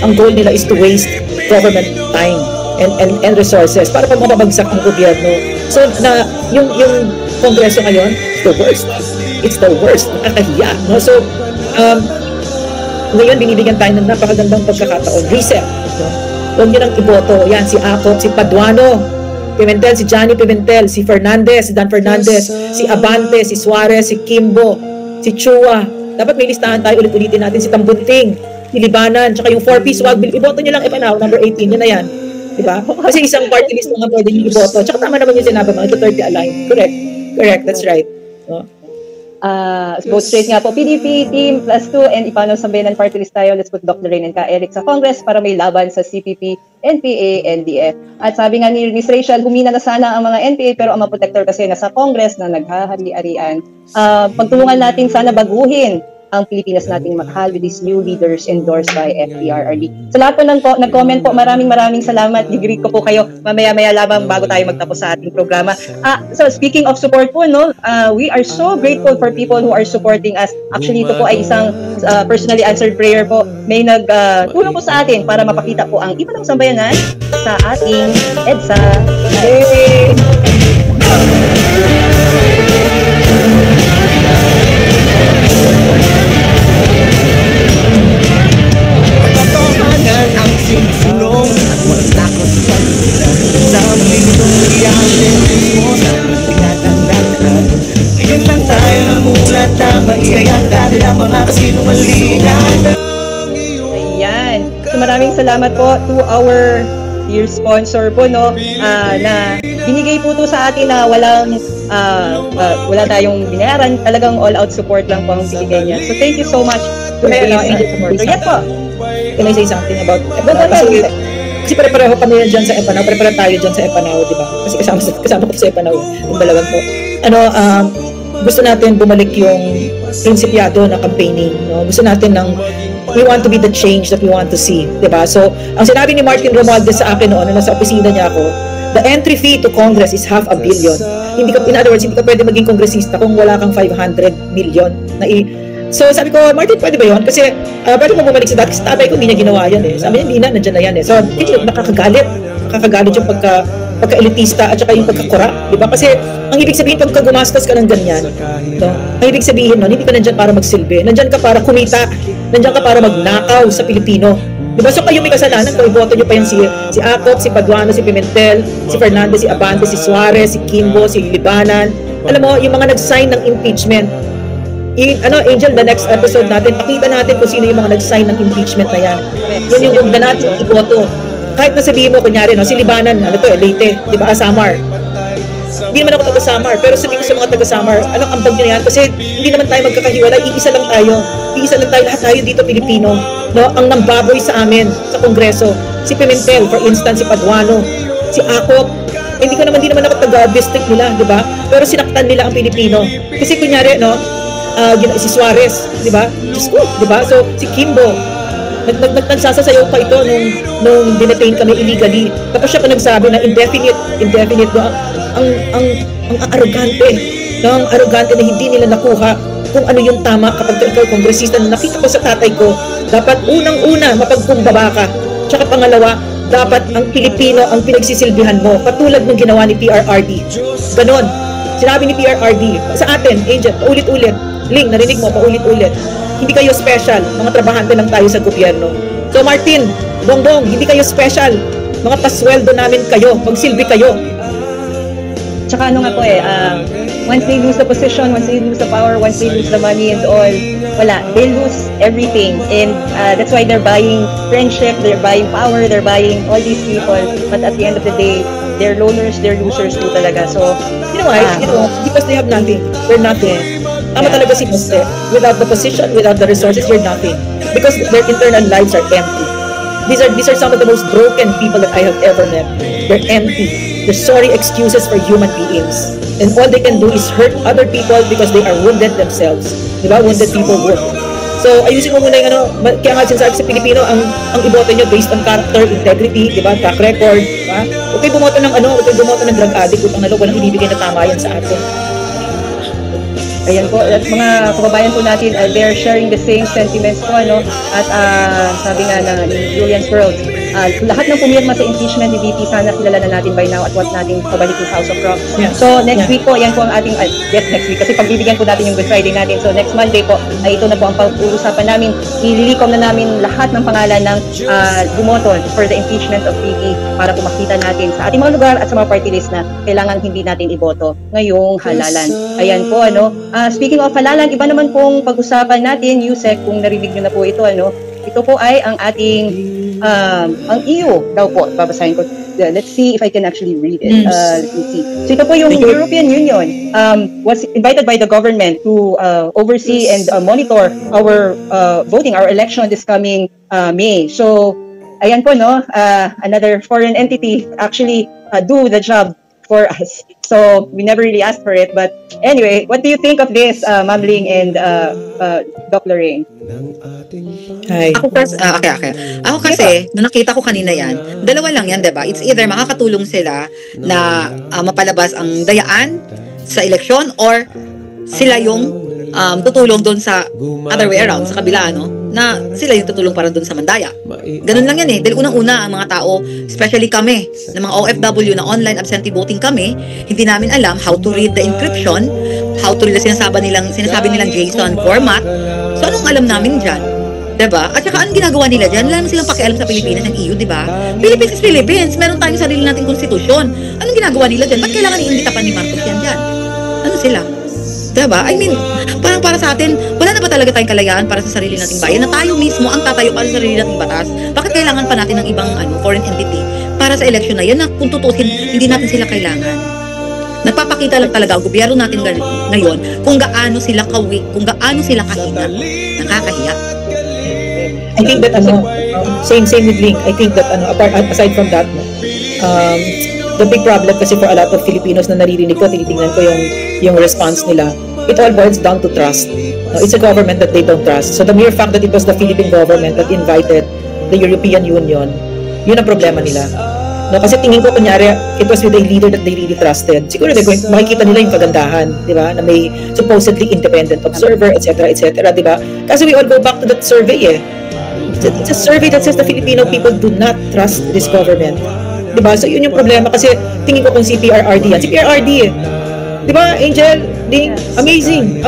ang goal nila is to waste government time and resources para pag mapabagsak ang gobyerno. So, yung kongreso ngayon, it's the worst. Nakakahiya. No? So, ngayon binibigyan tayo ng napakagandang pagkakataon. Reset. No? Huwag nyo nang iboto. Yan, si Acop, si Paduano, Pimentel, si Johnny Pimentel, si Fernandez, si Dan Fernandez, si Abante, si Suarez, si Kimbo, si Chua. Dapat may listahan tayo, ulit-ulitin natin si Tambunting, si Libanan, tsaka yung 4-piece wag bill. Iboto nyo lang Epanaw, number 18, yun na yan. Diba? Kasi isang party list lang pwede nyo iboto. Tsaka tama naman yung sinabi mo, ito 30 align. Correct, that's right. No? Vote straight nga po. PDP team +2 and Ipanaw Sambayanan party list tayo. Let's put Dr. Rain and Ka Eric sa Congress para may laban sa CPP, NPA, NDF. At sabi nga ni Miss Rachel, humina na sana ang mga NPA pero ang mga protector kasi nasa Congress na naghahari-arian. Pagtulungan natin sana baguhin ang Pilipinas nating mahal with these new leaders endorsed by FPRRD. Sa lahat po nag-comment po, maraming salamat. Di-greet ko po kayo mamaya-maya lamang bago tayo magtapos sa ating programa. So speaking of support po, no, we are so grateful for people who are supporting us. Actually, ito po ay isang personally answered prayer po. May nagtulong po sa atin para mapakita po ang iba ng sambayanan sa ating EDSA. Yay! Ang sinsulong at walang takot sa sa lindong iyakin mo sa tinatandaan. Ngayon lang tayo namulat na maiayang dahil ang mga kasinungalingan. Ayan. So maraming salamat po to our dear sponsor po, no, na binigay po to sa atin na wala tayong binayaran, talagang all-out support lang po ang binigay niya. So thank you so much to the supporter. Yes po. Can I say something about Epanaw? Kasi pare-pareho kami dyan sa Epanaw, pare-pareho tayo dyan sa Epanaw, di ba? Kasi kasama ko sa Epanaw, yung dalawan ko. Gusto natin bumalik yung prinsipyado na campaigning, no? Gusto natin we want to be the change that we want to see, di ba? So, ang sinabi ni Martin Romualdez sa akin noon, nasa opisina niya ako, the entry fee to Congress is $500 million. In other words, hindi ka pwede maging kongresista kung wala kang 500 million na So sabi ko, Martin, pwede ba yun? Kasi pwede mo bumalik sa dati. Kasi tatay ko, hindi niya ginawa yan eh. Sabi niya, hindi na, nandiyan na yan eh. So, nakakagalit yung pagka-elitista at saka yung pagkakura. Diba? Kasi, ang ibig sabihin, pagka gumastos ka ng ganyan, no? Ang ibig sabihin nun, hindi ka nandyan para magsilbi. Nandyan ka para kumita. Nandyan ka para magnakaw sa Pilipino. Diba? So, kayo may kasalanan kung iboto nyo pa yan si Acop, si Paduano, si Pimentel, si Fernandez, si Abante, si Suarez, si Kimbo, si Libanan. Alam mo, yung mga nag-sign ng impeachment, Angel, the next episode natin, pakita natin kung sino yung mga nag-sign ng impeachment na yan. Yan yung huwag na natin iboto. Kahit na sabihin mo, kunyari, no, si Libanan, Leyte, di ba, Samar. Hindi naman ako taga-Samar, pero sabihin ko sa mga taga-Samar, anong ambag nyo yan? Kasi hindi naman tayo magkakahiwalay, iisa lang tayo, lahat tayo dito, Pilipino. No? Ang nambaboy sa amin, sa Kongreso, si Pimentel, for instance, si Paduano, si Acop, hindi naman ako taga-district nila, di ba? Pero sinaktan nila ang Pilipino. Kasi kunyari, no, si Suarez, di ba? Diyos ko, di ba? So, si Kimbo, nagsasasayaw pa ito nung dinetain kami illegally. Tapos siya pa nagsabi na indefinite, no? Ang arrogante, no? Ang arrogante na hindi nila nakuha kung ano yung tama kapag ikaw kongresista. Nakita ko sa tatay ko, dapat unang-una, mapagkumbaba ka. Tsaka pangalawa, dapat ang Pilipino ang pinagsisilbihan mo, katulad ng ginawa ni PRRD. Ganon. Sinabi ni PRRD, sa atin, Angel, paulit-ulit, Ling, narinig mo, paulit-ulit. Hindi kayo special, mga trabahante lang tayo sa gobyerno. So Martin, Bongbong, hindi kayo special. Mga pasweldo namin kayo, magsilbi kayo. Tsaka once they lose the position, once they lose the power, once they lose the money and all, wala, they lose everything. And that's why they're buying friendship, they're buying power, they're buying all these people. But at the end of the day, they're loners, they're losers too talaga. So, you know why? Because they have nothing. They're nothing. Tama talaga si Jose. Without the position, without the resources, you're nothing. Because their internal lives are empty. These are some of the most broken people that I have ever met. They're empty. They're sorry excuses for human beings. And all they can do is hurt other people because they are wounded themselves. Diba? Wounded people wound. So, ayusin mo muna yung kaya nga sinasabi sa Pilipino, ang iboto nyo based on character, integrity, diba? Track record, diba? Huwag kayo bumoto ng drug addict, walang ibibigay na tama yan sa atin. Ayan po, at mga kababayan po natin, they're sharing the same sentiments po, ano? At sabi nga na ni Julian's World, lahat ng pumirma sa impeachment ni VP, sana kilala na natin by now at what natin pabalik yung House of Rocks. Yeah. So next Yeah. week po, yan po ang ating, yes, next week, kasi pagbibigyan po natin yung Good Friday natin. So next Monday po, ay ito na po ang pag-uusapan namin. Ililikom na namin lahat ng pangalan ng bumoto for the impeachment of VP para po makita natin sa ating mga lugar at sa mga party list na kailangan hindi natin iboto ngayong halalan. Ayan po, ano. Speaking of halalan, iba naman pong pag-usapan natin, Yusek, kung narinig nyo na po ito, ano. Ito po ay ang ating, ang EU daw po, babasahin ko. Let's see if I can actually read it. Let me see. So ito po yung European Union was invited by the government to oversee and monitor our voting, our election this coming May. So, ayan po, no, another foreign entity actually do the job for us. So, we never really asked for it. But anyway, what do you think of this, Ma'am Ling and Doc Lorraine? Hi. Ako kasi, nung nakita ko kanina yan, dalawa lang yan, diba? It's either makakatulong sila na mapalabas ang dayaan sa eleksyon or sila yung tutulong doon sa other way around, sa kabila, no? Na sila yung tutulong para doon sa Mandaya. Ganun lang yan eh. Dahil unang-una, ang mga tao, especially kami, na mga OFW na online absentee voting kami, hindi namin alam how to read the encryption, how to read the sinasabi nilang JSON format. So, anong alam namin dyan? Diba? At saka, anong ginagawa nila dyan? Wala naman silang pakialam sa Pilipinas ng EU, diba? Philippines is Philippines. Meron tayong sarili nating konstitusyon. Anong ginagawa nila dyan? Ba't kailangan iimbita pa ni Marcos yan dyan? Ano sila? Diba? I mean, parang para sa atin, wala na ba talaga tayong kalayaan para sa sarili nating bayan na tayo mismo ang tatayo para sa sarili nating batas? Bakit kailangan pa natin ng ibang foreign entity para sa election na yan na kung tutusin, hindi natin sila kailangan? Nagpapakita lang talaga ang gobyerno natin ngayon kung gaano sila kung gaano sila kahina. Nakakahiya. I think that same with Link. I think that aside from that, the big problem kasi for a lot of Filipinos na naririnig ko, tinitingnan ko yung response nila, it all boils down to trust. It's a government that they don't trust. So the mere fact that it was the Philippine government that invited the European Union, yun ang problema nila. No, kasi tingin ko kunyari, it was with a leader that they really trusted. Siguro makikita nila yung kagandahan, di ba? Na may supposedly independent observer, etc., di ba? Kasi we all go back to that survey eh. It's a survey that says the Filipino people do not trust this government. Diba? So yun yung problema kasi tingin ko kung si PRRD yan. Si PRRD eh. Diba, Angel? Ding, amazing.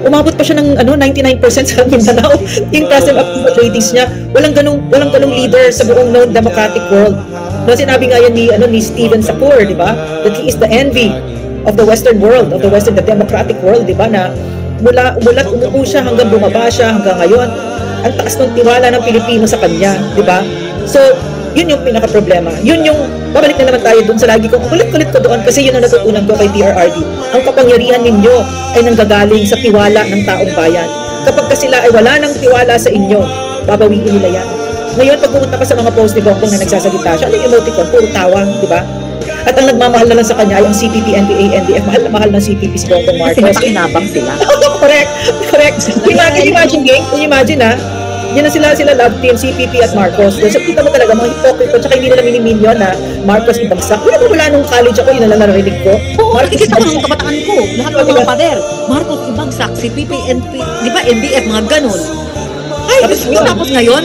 Umabot pa siya ng 99% sa Mindanao. Yung trust and approval ratings niya. Walang ganung leader sa buong known democratic world. No, sinabi nga yan ni Steven Sapur, diba? That he is the envy of the Western world, the democratic world, diba? Na mulat umupo siya hanggang bumaba siya hanggang ngayon. Ang taas ng tiwala ng Pilipino sa kanya, diba? So, yun yung pinaka-problema. Yun yung, babalik na naman tayo dun sa lagi kong, kulit ko doon kasi yun ang natutunan ko kay PRRD. Ang kapangyarihan ninyo ay nanggagaling sa tiwala ng taong bayan. Kapag ka sila ay wala ng tiwala sa inyo, babawiin nila yan. Ngayon, pag pumunta ka sa mga post ni Bongbong na nagsasalita siya, ano yung emoticon? Puro tawa, di ba? At ang nagmamahal na lang sa kanya ay ang CPP, NPA, NDF. Mahal na mahal ng CPP si Bongbong Marcos. Kasi napakinabang sila. Correct. Imagine yan na sila love team, CPP at Marcos. So kita mo talaga mga hypocrite, tsaka hindi nila minimin yun na Marcos ibagsak. Wala nung college ako, yun na lang narinig ko. Oo, nakikita ko nung kabataan ko. Lahat ng mga pader. Marcos ibagsak, CPP, di ba, NBF, mga ganun. Ay, tapos ngayon,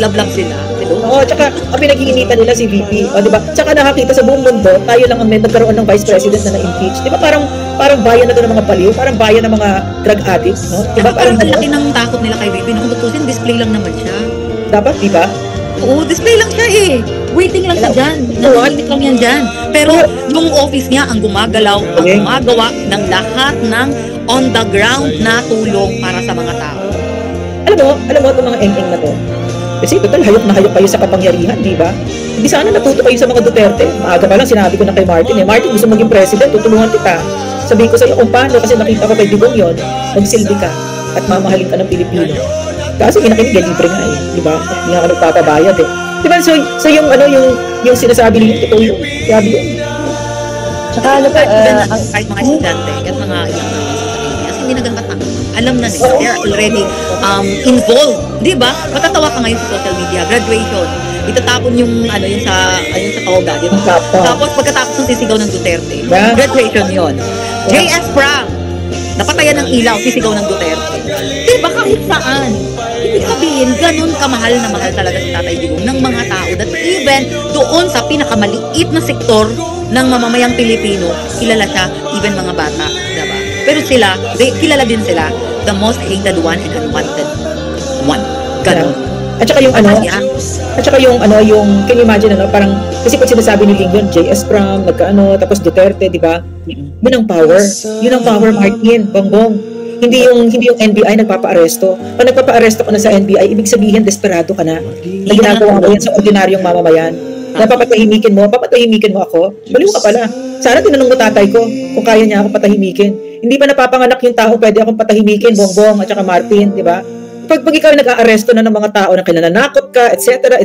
love sila. Oo, tsaka ang pinag-iinitan nila si VP. O, di ba? Tsaka nakakita sa buong mundo, tayo lang ang nagkaroon ng vice president na na-impeach. Di ba parang bayan na to ng mga baliw, parang bayan ng mga drug addicts, no? Di ba? Parang ang laki ng takot nila kay VP. Kung tutusin, display lang naman siya. Dapat, di ba? Oo, display lang siya eh. Waiting lang siya dyan. Nakainit lang yan dyan. Pero yung office niya ang gumagalaw, ang gumagawa ng lahat ng on the ground na tulong para sa mga tao. Alam mo itong mga eng-eng na to. Kasi total, hayok na hayok kayo sa kapangyarihan, di ba? Hindi sana natuto kayo sa mga Duterte. Maaga pa lang sinabi ko na kay Martin, Martin, gusto maging president, tutulungan kita. Sabihin ko sa iyo kung paano, kasi nakita ko kay Digong yon, magsilbi ka at mamahalin ka ng Pilipino. Kasi pinakinig, libre nga eh, di ba? Hindi nga ka nagpapabayad eh. Di ba? So yung yung sinasabi niyo, totoo yung sabi yun. Tsaka ano pa, kahit mga estudyante, kahit mga ilang kasi hindi nagkakatang. Alam na nila, they're already involved, di ba? Matatawa ka ngayon sa social media, graduation, itatapon yung sa toga, di ba? Tapos pagkatapos ng sisigaw ng Duterte, graduation yon. JS Prank, napatayan ng ilaw, sisigaw ng Duterte. Diba kahit saan? Ibig sabihin, ganun kamahal na mahal talaga si Tatay Digong ng mga tao that even doon sa pinakamaliit na sektor ng mamamayang Pilipino, kilala siya, even mga bata, diba? Pero sila, kilala din sila, the most hated one and unwanted one. Ganun. At saka yung can you imagine, parang, kasi pag sinasabi ni Ling yun, J.S. Pram, tapos Duterte, di ba? Yun ang power. Yun ang power, Martin, Bongbong. Hindi yung NBI nagpapa-aresto. Pag nagpapa-aresto ka na sa NBI, ibig sabihin, desperado ka na. Na ginagawa mo yan sa ordinaryong mamamayan. Napapatahimikin mo ako. Baliw ka pala. Sana tinanong mo tatay ko kung kaya niya ako patahimikin. Hindi pa napapanganak yung tao, pwede akong patahimikin, Bongbong at saka Martin, di ba? Pag ikaw nag-aaresto na ng mga tao na kinananakot ka, etc.,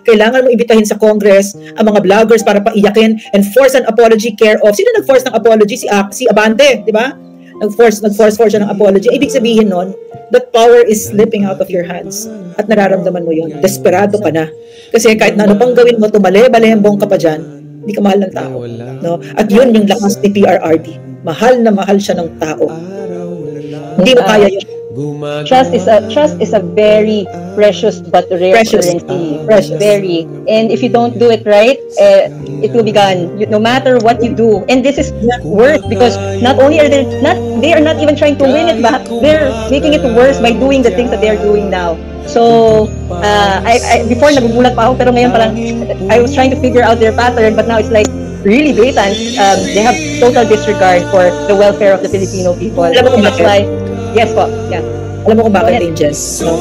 kailangan mo ibitahin sa Congress ang mga vloggers para paiyakin and force an apology care of. Sino nag-force ng apology? Si Abante, di ba? Nag-force siya ng apology. Ibig sabihin nun, that power is slipping out of your hands. At nararamdaman mo yun. Desperado ka na. Kasi kahit na ano pang gawin mo, tumali-balembong ka pa dyan, hindi ka mahal ng tao. No? At yun yung lakas ni PRRD. Mahal na mahal siya ng tao. Hindi mo kaya yun. Trust is a very precious but rare currency. Precious. Very. And if you don't do it right, it will be gone. No matter what you do. And this is worse because not only are they not even trying to win it back, they're making it worse by doing the things that they're doing now. So, I before nagugulat pa ako, pero ngayon parang I was trying to figure out their pattern, but now it's like really blatant. They have total disregard for the welfare of the Filipino people. Alam mo kung that's why, yes po, yeah. Alam mo kung bakit, Angel? No?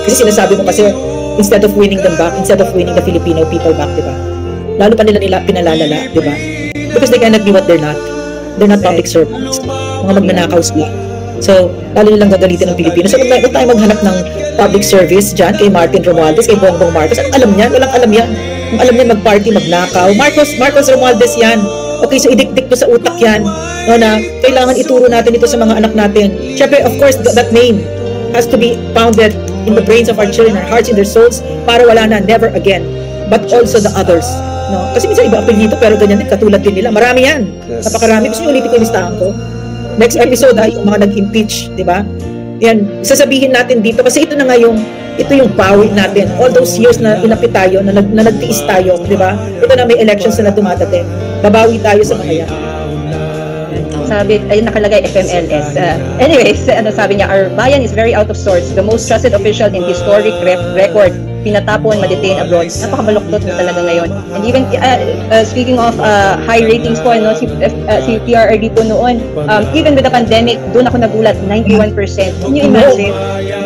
Kasi sinasabi mo kasi, instead of winning them back, instead of winning the Filipino people back, di ba? Lalo pa nila pinalalala, di ba? Because they cannot be what they're not. They're not public servants. Mga magnanakaw sila. So, lalo nilang gagalitin ng Pilipinas. So, huwag tayo maghanap ng public service dyan kay Martin Romualdez, kay Bongbong Marcos. At alam niyan, walang alam yan. Alam niya mag-party, magnakaw. Marcos Romualdez yan. Okay, so idikdik mo sa utak yan. No, na kailangan ituro natin ito sa mga anak natin. Siyempre, of course, that name has to be pounded in the brains of our children, our hearts, in their souls, para wala na, never again. But also the others. No? Kasi minsan iba apelyido, pero ganyan din, katulad din nila. Marami yan. Napakarami. Gusto nyo ulitin ko yung listahan ko? Next episode yung mga nag-impeach, di ba? Yan, sasabihin natin dito kasi ito yung pawi natin. All those years na inapit tayo, na nagtiis tayo, di ba? Ito na may elections na dumadating. Babawi tayo sa mga yan. Sabi, ayun nakalagay FMLS. Anyways, sabi niya, our bayan is very out of sorts. The most trusted official in historic record. Pinatapon, ma-detain abroad. Napakabaluktot na talaga ngayon. And even, speaking of high ratings po, si PRRD po noon, even with the pandemic, doon ako nagulat, 91%. Can you imagine?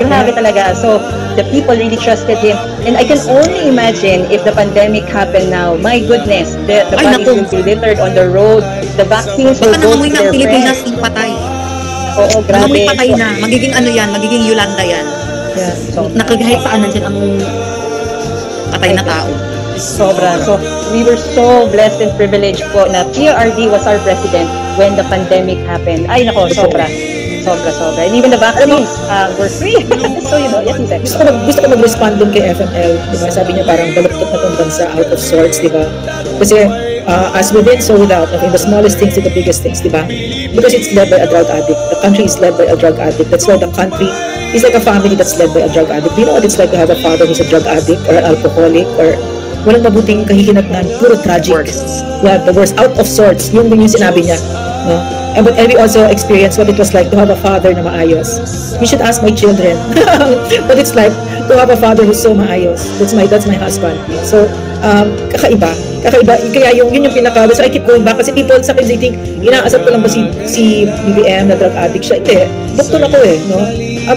Grabe talaga. So, the people really trusted him. And I can only imagine if the pandemic happened now. My goodness, the bodies will be littered on the road. The vaccines will go to their Pilipinas yung patay. Oo, grabe. May patay na. Magiging magiging Yolanda yan. Yeah. So, Nakagahit saan nandiyan ang patay na tao. Sobra. So, we were so blessed and privileged po na PRRD was our president when the pandemic happened. Ay, nako, sobra. And even the vaccines were free. So, yes, he said. Gusto ko mag-respond dun kay FML. Diba? Sabi niya parang baluktot na itong bansa, out of sorts, diba? Kasi, as within, so without, in the smallest things to the biggest things, diba? Because it's led by a drug addict. The country is led by a drug addict. That's why the country is like a family that's led by a drug addict. Do you know what it's like to have a father who's a drug addict or an alcoholic or walang mabuting kahihinatnan, puro tragic. Yeah, the worst, out of sorts. Yung sinabi niya. No? And we also experienced what it was like to have a father na maayos. You should ask my children what it's like to have a father who's so maayos. That's my husband. So, kakaiba. Kaya yun yung pinaka. So I keep going back kasi people sometimes they think, inaasap ko lang ba si BBM na drug addict siya? Hindi. Doktor ako no?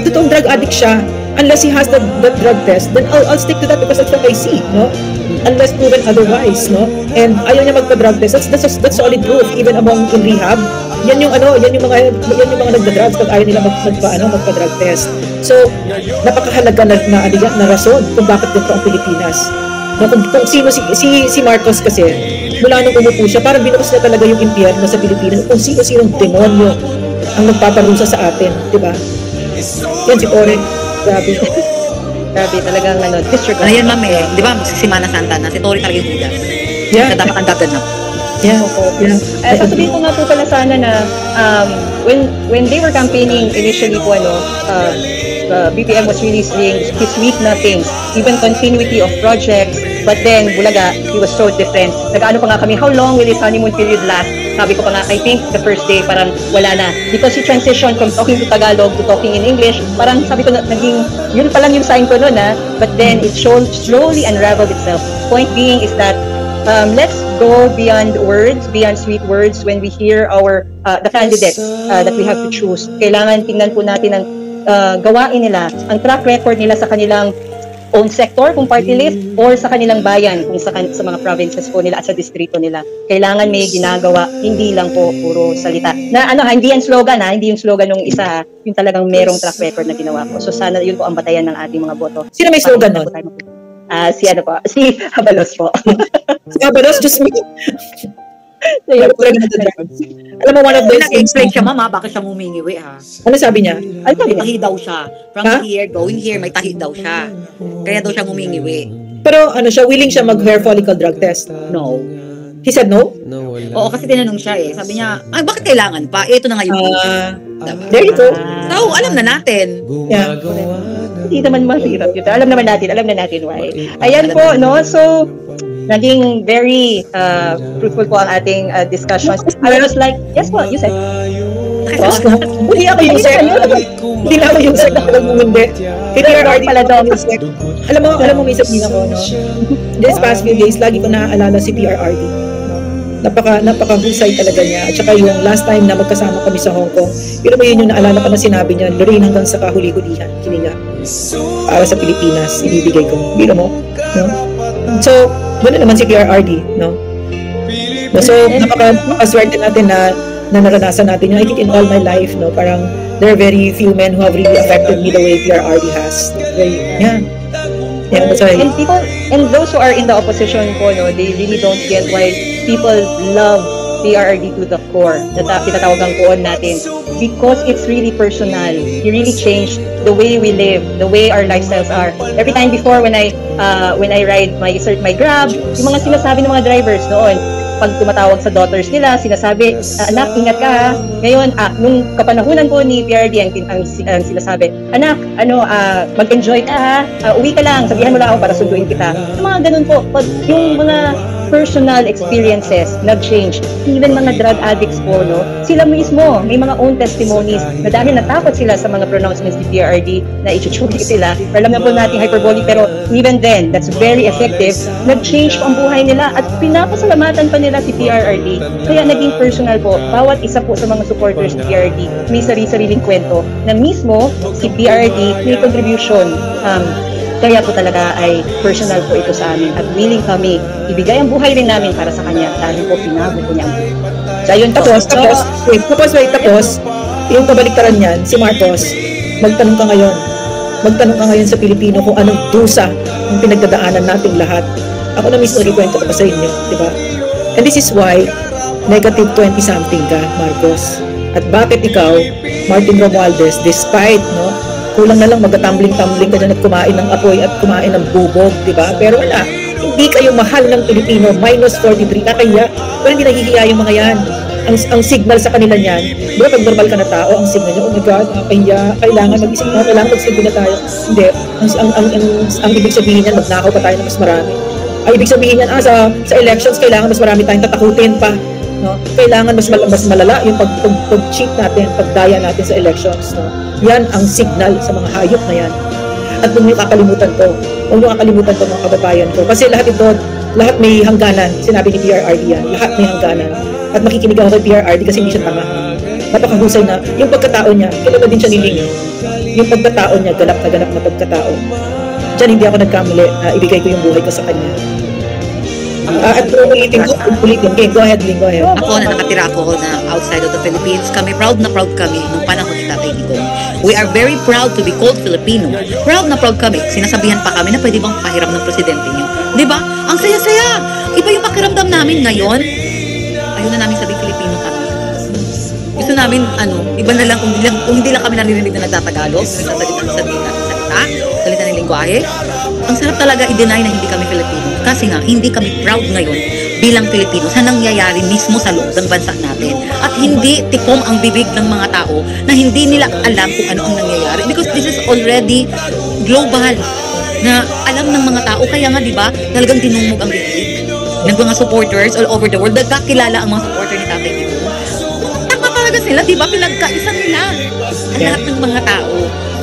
Totoong drug addict siya. Unless he has that drug test, then I'll stick to that because that's what I see, no? Unless proven otherwise, no? And ayaw niya magpa-drug test. That's solid proof even among in rehab. Yan yung mga nagda-drugs pag ayaw nila magpa-drug test. So, napakahalaga na rason kung bakit dito ang Pilipinas. No, kung sino si Marcos kasi, mula nung umupo siya, parang binukas na talaga yung impyerno sa Pilipinas. Kung sino-sinong demonyo ang nagpaparusa sa atin, di ba? Yan si Ore. Grabe. Grabe talagang disregard. Ayan, ma'am, di ba? Si Mana Santa na, si Tori talaga yung hudas. Yeah. Na dapat ang gaganap. Yeah. Yeah. Sasabihin ko nga po pala sana na when they were campaigning initially po, BBM was really saying his weak na things, even continuity of projects, but then Bulaga, he was so different. Nag-ano pa nga kami, how long will his honeymoon period last? Sabi ko pa nga, I think the first day parang wala na. Because he transitioned from talking to Tagalog to talking in English, parang sabi ko, naging, yun pa lang yung sign ko nun but then it slowly unraveled itself. Point being is that let's go beyond words, beyond sweet words when we hear the candidates that we have to choose. Kailangan tingnan po natin ang gawain nila, ang track record nila sa kanilang own sector kung party list or sa kanilang bayan kung sa mga provinces po nila at sa distrito nila. Kailangan may ginagawa, hindi lang po puro salita. Na hindi yan slogan hindi yung slogan ng isa, yung talagang merong track record na ginawa po. So sana yun po ang batayan ng ating mga boto. Sino may slogan nun? Si Abalos po. Si Abalos, just me. Alam mo, one of those things. Nag-explain siya, mama, bakit siya humingiwi, ha? Ano sabi niya? May tahi daw siya. From here, going here, may tahi daw siya. Kaya daw siya humingiwi. Pero willing siya mag-hair follicle drug test? No. He said no? Oo, kasi tinanong siya Sabi niya, bakit kailangan pa? Ito na nga yung there you go. So, alam na natin. Yeah. Hindi naman mahirap yun. Alam na natin why. Ayan po, So, naging very fruitful po ang ating discussions. I was like, yes po, you said. Hindi ako yung sec. Hindi na ako yung sec na hindi. PRRD pala daw. Alam mo, may sabihin ako, This past few days, lagi ko naaalala si PRRD. Napakahusay talaga niya. At saka yung last time na magkasama kami sa Hong Kong, pero yun yung naalala ko na sinabi niya, Lorraine, hanggang sa kahuli-hulihan, kininga. Para sa Pilipinas, ibibigay ko. Biro mo? No? So, gano'n naman si PRRD, no? So, napakaswerte natin na naranasan natin yun. I think in all my life, no, parang there are very few men who have really affected me the way PRRD has. That's why. And those who are in the opposition po, they really don't get why people love PRRD to the core, tinatawagan koon natin, because it's really personal. He really changed the way we live, the way our lifestyles are. Every time before when I ride my Grab, yung mga sinasabi ng mga drivers noon, pag tumatawag sa daughters nila, sinasabi, anak, ingat ka ha. Ngayon, nung kapanahunan po ni PRD, ang sinasabi, anak, mag-enjoy ka ha, uwi ka lang, sabihan mo lang ako para sunduin kita. Yung mga ganun po, yung mga personal experiences nag-change. Even mga drug addicts po, sila mismo, may mga own testimonies na dahil natakot sila sa mga pronouncements ni PRD na ichuchuki sila. Alam na po natin hyperbolic, pero even then, that's very effective. Nag-change po ang buhay nila at pinapasalamatan pa nila si PRRD. Kaya naging personal po. Bawat isa po sa mga supporters ni PRRD may sariling kwento na mismo si PRRD may contribution. Kaya po talaga ay personal po ito sa amin at willing kami ibigay ang buhay rin namin para sa kanya dahil po pinago po niya ang buhay. So, ayun, tapos, yung kabaliktaran niyan, si Marcos, magtanong ka ngayon sa Pilipino kung anong dusa ang pinagdadaanan nating lahat. Ako na mismo ikwento ko pa sa inyo, di ba? And this is why negative 20-something ka, Marcos. At bakit ikaw, Martin Romualdez, despite, kulang na lang magka-tumbling-tumbling ka dyan at kumain ng apoy at kumain ng bubog, di ba? Pero wala, hindi kayo mahal ng Pilipino, minus 43, nakaya. Pero hindi nahihiya yung mga yan. Ang signal sa kanila niyan, di ba pag normal ka na tao, ang signal niya, oh my God, nakaya, kailangan mag-isip na, kailangan magsilbi na tayo. Hindi, ang ibig sabihin niyan, magnakaw pa tayo ng mas marami. Ang ibig sabihin niyan, sa elections, kailangan mas marami tayong tatakutin pa. Kailangan mas malala yung pag-cheat natin, pagdaya natin sa elections. Yan ang signal sa mga hayop na yan. At huwag niyo kakalimutan to mga kababayan ko. Kasi lahat may hangganan. Sinabi ni PRRD yan, lahat may hangganan. At makikinig ako kay PRRD kasi hindi siya tanga. Napakahusay na. Yung pagkatao niya, kilala din siya ni Ling. Yung pagkatao niya, ganap na pagkatao. Diyan hindi ako nagkamali na ibigay ko yung buhay ko sa kanya. At ulitin. Okay, go ahead, Ling, go ahead. Ako na nakatira ako na outside of the Philippines, proud na proud kami nung panahon ni Tatay Digong. We are very proud to be called Filipino. Proud na proud kami. Sinasabihan pa kami na pwede bang pahiram ng presidente niyo. Di ba? Ang saya-saya. Iba yung pakiramdam namin ngayon. Ayaw na namin sabihin Filipino kami. Gusto namin, iba na lang kung hindi lang kami naririnig na nagtatagalog, salita ng lingwahe. Ang sarap talaga i-deny na hindi kami Filipino. Kasi nga, hindi kami proud ngayon bilang Pilipino sa nangyayari mismo sa loob ng bansa natin. At hindi tikom ang bibig ng mga tao na hindi nila alam kung ano ang nangyayari. Because this is already global na alam ng mga tao. Kaya nga, di ba, talagang tinumog ang bibig ng mga supporters all over the world. Nagkakilala ang mga supporter ni Tatay Digong. Tama talaga sila, di ba? Pinagkaisa nila ang lahat ng mga tao.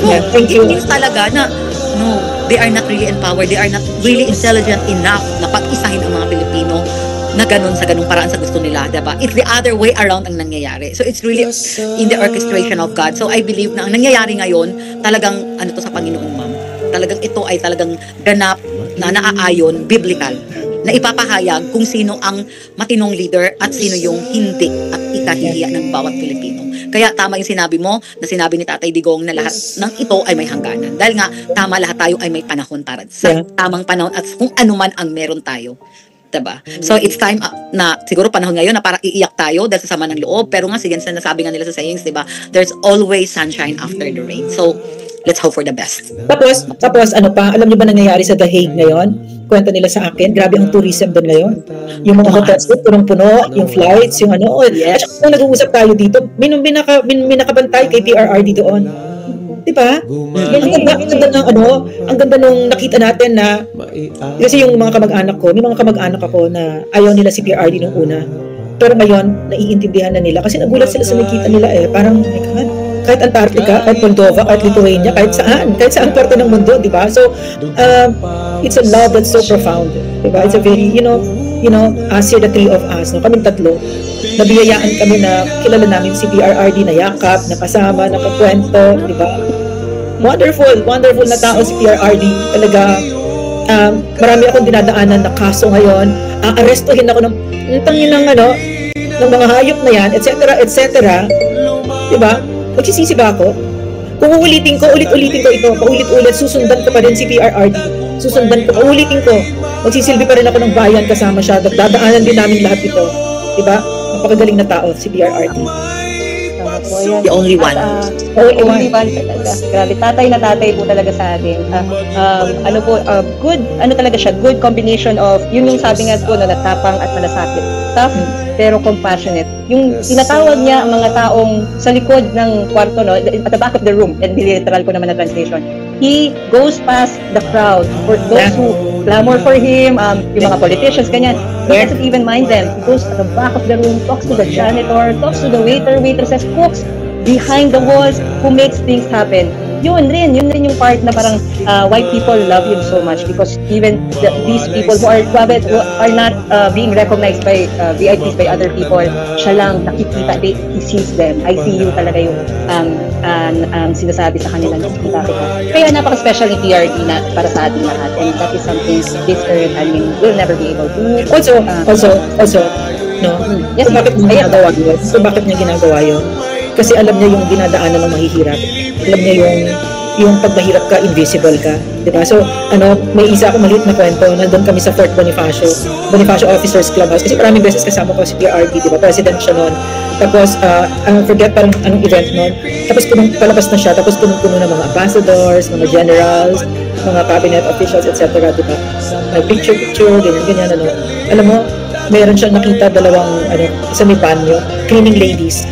So, Thank you. it means talaga na, no, they are not really empowered. They are not really intelligent enough na pag-isahin ang mga Pilipino na ganun sa ganung paraan sa gusto nila, diba? It's the other way around ang nangyayari. So it's really in the orchestration of God. So I believe na ang nangyayari ngayon, talagang ano to sa Panginoon, ma'am. Talagang ito ay talagang ganap na naaayon, biblical, na ipapahayag kung sino ang matinong leader at sino yung hindi at ikahihiya ng bawat Pilipino. Kaya tama yung sinabi mo, na sinabi ni Tatay Digong na lahat ng ito ay may hangganan. Dahil nga, tama, lahat tayo ay may panahon para sa tamang panahon at kung ano man ang meron tayo. Diba? So it's time na siguro panahon ngayon na para iiyak tayo dahil sa sama ng loob, pero nga sige, nasabi nga nila sa sayings, diba? There's always sunshine after the rain. So let's hope for the best. Tapos ano pa, alam niyo ba nangyayari sa The Hague ngayon? Kwento nila sa akin, grabe ang tourism doon ngayon. Yung mga hotels doon, punong-puno, yung flights, yung ano. At saka kung nag-uusap tayo dito, minakabantay kay PRRD doon. Diba? Ang ganda ng ano, ang ganda nung nakita natin na, kasi yung mga kamag-anak ko, may mga kamag-anak ako na ayaw nila si PRRD nung una. Pero ngayon, naiintindihan na nila kasi nagulat sila sa nakita nila parang, my God, kahit Antarctica, kahit Moldova, kahit Lithuania, kahit saan parte ng mundo, di ba? So, it's a love that's so profound, di ba? It's a very, you know, us here, the three of us, no? Kaming tatlo, nabiyayaan kami na kilala namin si PRRD na yakap, na kasama, na kakwento, di ba? Wonderful na tao si PRRD. Talaga, marami akong dinadaanan na kaso ngayon. Aarestuhin ako ng mga hayop na yan, etc. Di ba? Magsisisi ba ako? Kung uulitin ko ito, paulit-ulit, susundan ko pa rin si PRRD. Uulitin ko. Magsisilbi pa rin ako ng bayan kasama siya. Dadaanan din namin lahat ito. Diba? Napakagaling na tao si PRRD. The only one. Only one talaga. Grabe, tatay po talaga sa atin. Good combination of, yun yung sabi nga ko, na natapang at malasakit. Tough, pero compassionate. Yung tinatawag niya ang mga taong sa likod ng kwarto, no, at the back of the room, and literal ko naman na translation, he goes past the crowd for those who clamor for him, yung mga politicians, ganyan. He doesn't even mind them. He goes to the back of the room, talks to the janitor, talks to the waiter, waitresses, cooks behind the walls, who makes things happen. Yun rin yung part na parang why people love him so much, because even these people who are not being recognized by VIPs, by other people, siya lang nakikita, he sees them. I see you talaga yung sinasabi sa kanila, nakikita kita. Kaya napaka-special ni PRD na para sa ating lahat, and that is something this earth, I mean, we'll never be able to. Also, no? Yes, bakit niya ginagawa yun? Kasi alam niya yung dinadaanan ng mahihirap. Alam niya yung pag mahirap ka, invisible ka. Diba? So, may isa ako maliit na kwento. Nandun kami sa Fort Bonifacio Officers Clubhouse. Kasi maraming beses kasama ko si PRRD, diba? President siya nun. Tapos, forget parang anong event nun. Tapos, palabas na siya. Tapos, punong-puno ng mga ambassadors, mga generals, mga cabinet officials, etc. Diba? Picture, ganyan. Alam mo, meron siyang nakita isa may banyo, cleaning ladies.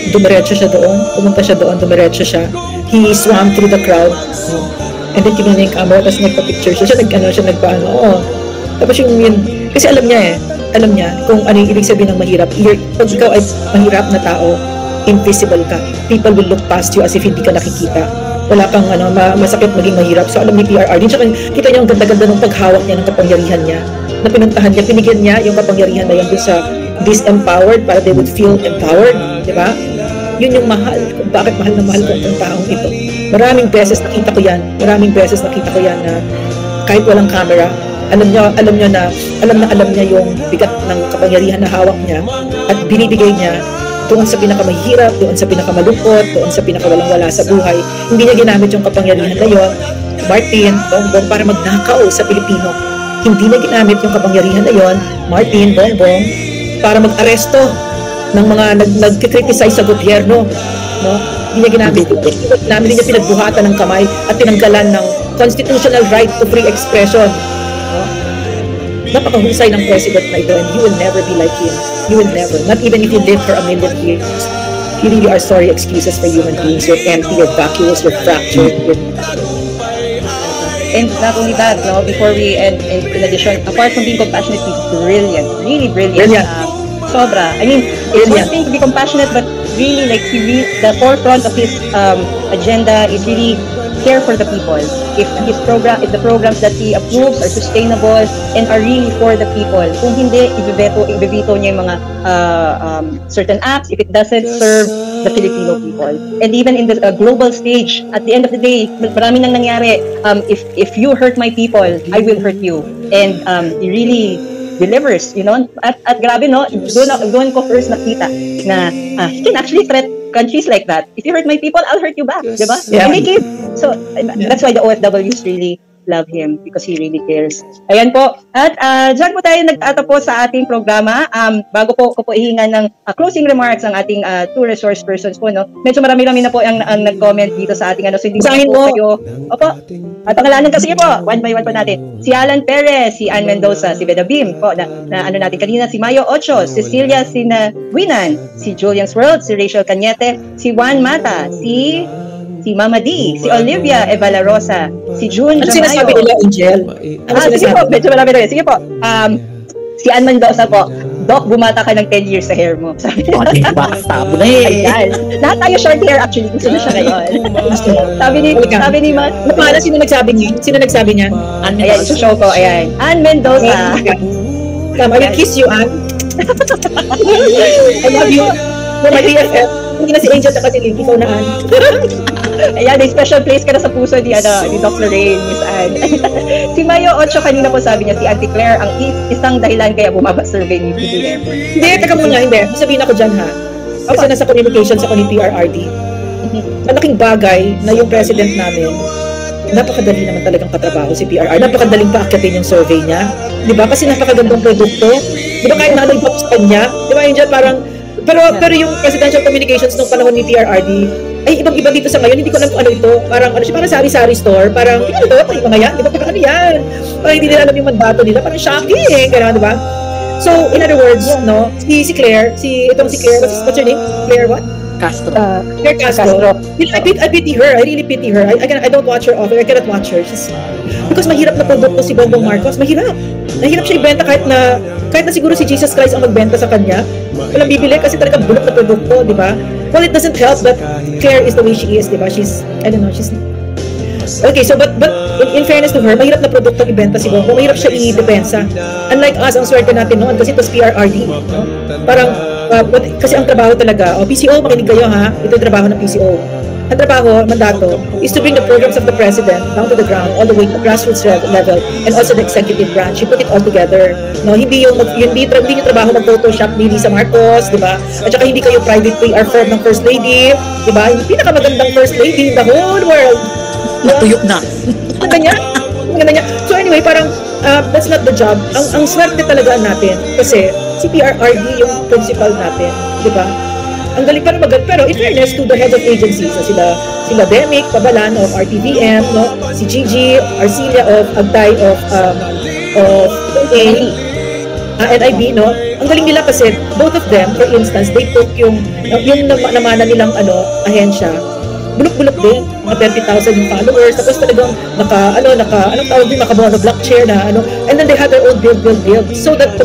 Dumiretso siya doon, pumunta siya doon, dumiretso siya. He swam through the crowd. And then kinuha niya yung camera, tapos nagpa-picture siya. Tapos yun, kasi alam niya kung ano yung ibig sabihin ng mahirap. Pag ikaw ay mahirap na tao, invisible ka. People will look past you as if hindi ka nakikita. Wala kang masakit maging mahirap. So alam ni PRRD, kita niya ang ganda-ganda ng paghawak niya ng kapangyarihan niya, na pinuntahan niya, pinigyan niya yung kapangyarihan na yun doon sa disempowered para they would feel empowered, di ba? Yun yung mahal, kung bakit mahal na mahal ko ang taong ito. Maraming beses nakita ko yan na kahit walang camera, alam niya yung bigat ng kapangyarihan na hawak niya at binibigay niya doon sa pinakamahirap, doon sa pinakamalungkot, doon sa pinakawalang-wala sa buhay. Hindi niya ginamit yung kapangyarihan na yun, Martin, Bongbong, para magnakaw sa Pilipino. Hindi niya ginamit yung kapangyarihan na yun, Martin, Bongbong, para mag-aresto ng mga nag-criticize sa gobyerno, no? Hindi niya ginamit niya pinagbuhatan ng kamay at tinanggalan ng constitutional right to free expression, no? napakahusay ng president na ito, and you will never be like him. You will never. Not even if you live for 1,000,000 years. You really are sorry excuses for human beings. You're empty, you're vacuous, you're fractured. And not only that, no, before we end, in addition, apart from being compassionate, he's brilliant. Really brilliant. Brilliant. Sobra. I mean, it's one thing to be compassionate, but really, like, the forefront of his agenda is really care for the people. If the programs that he approves are sustainable and are really for the people. Kung hindi, ibibito niya yung mga certain acts if it doesn't serve the Filipino people. And even in the global stage, at the end of the day, marami nang nangyari. If you hurt my people, I will hurt you. And he really delivers, you know. At grabe, no, doon ko first nakita na he can actually threat countries like that. If you hurt my people, I'll hurt you back, diba? Yeah. And they give. So that's why the OFWs really love him because he really cares. Ayan po. At dyan po tayo nagtatapos sa ating programa. Bago po ko po ihingan ng closing remarks ang ating two resource persons po, no. Medyo marami-rami na po ang nag-comment dito sa ating So hindi Basahin po mo. kayo. Opo. At pangalanan kasi po, one by one po natin. Si Alan Perez, si Ann Mendoza, si Beda Bim po, na ano natin kanina, si Mayo Ocho, Cecilia Sinawinan, si Julian's World, si Rachel Cañete, si Juan Mata, si Mama D, si Olivia Evala Rosa, si June Ano sinasabi Jamayo. nila, Angel? Ano Sige sinasabi? po, medyo marami rin. Sige po. Si Ann Mendoza po, Doc, bumata ka ng 10 years sa hair mo. Sabi niya. Oh, diba? Tabo na eh. Ayan. Lahat tayo short hair actually. Gusto na siya ngayon. sabi ni Ma. Paano, sino nagsabi niya? Sino nagsabi niya? Ayan, show ko. Ayan. Ann Mendoza. Come, I will kiss you, Ann. I love you. No, my BFF. Hindi na si Angel at si Link. Ikaw na, Ann. Ayan, may special place ka na sa puso ni Dr. Rain, Miss Ann. Si Mayo Ocho kanina po sabi niya si Auntie Claire ang isang dahilan kaya bumaba survey ni PDM. Hindi, teka muna, hindi. Sabihin ako dyan, ha? Kasi nasa communications ako ni PRRD. Malaking bagay na yung president namin, napakadali naman talagang katrabaho si PRR. Napakadaling paakyatin yung survey niya. Di ba? Kasi napakagandang produkto. Di ba kahit na ipopost pa niya? Di ba, Angel? Parang, pero yung presidential communications nung panahon ni PRRD, ay ibang-iba dito sa ngayon, hindi ko alam kung ano ito. Parang ano siya, parang sari-sari store. Parang, ano ito? Parang mga yan. Di ba? Parang ano yan? Parang hindi nila alam yung mandato nila. Parang shocking. Gano'n, di ba? So, in other words, no, si Claire, itong si Claire, what's her name? Claire what? Castro. Claire Castro. I pity her. I really pity her. I don't watch her often. I cannot watch her. Because mahirap na produkto si Bongbong Marcos. Mahirap. Mahirap siya ibenta kahit na siguro si Jesus Christ ang magbenta sa kanya. Walang bibili kasi talagang bulok na produkto, di ba? Well, it doesn't help that Claire is the way she is, di ba? I don't know, okay, so but in fairness to her, mahirap na produkto ibenta si Bongbong. Mahirap siya i-depensa. Unlike us, ang swerte natin noon kasi ito is PRRD. No? Parang, kasi ang trabaho talaga, PCO, makinig kayo ha, ito yung trabaho ng PCO. Ang trabaho, mandato, is to bring the programs of the president down to the ground, all the way to grassroots level, and also the executive branch. You put it all together. No, hindi yung trabaho mag-photoshop ni Lisa Marcos, di ba? At saka hindi kayo private PR firm ng First Lady, di ba? Yung pinakamagandang First Lady in the whole world. Natuyok na. Ang ganda niya. So anyway, parang that's not the job. Ang swerte talaga natin kasi si PRRD yung principal natin, di ba? Ang galing pa naman, pero in fairness to the head of agencies, so sila Demic, Pabalan of RTVM, no? Si Gigi, Arcilia of Agtay of NIB, no? Ang galing nila kasi both of them, for instance, they took yung namana nilang ahensya, bulok-bulok din, mga 30,000 yung followers, tapos talagang anong tawag din, nakabuha na block chair na and then they had their own build, so that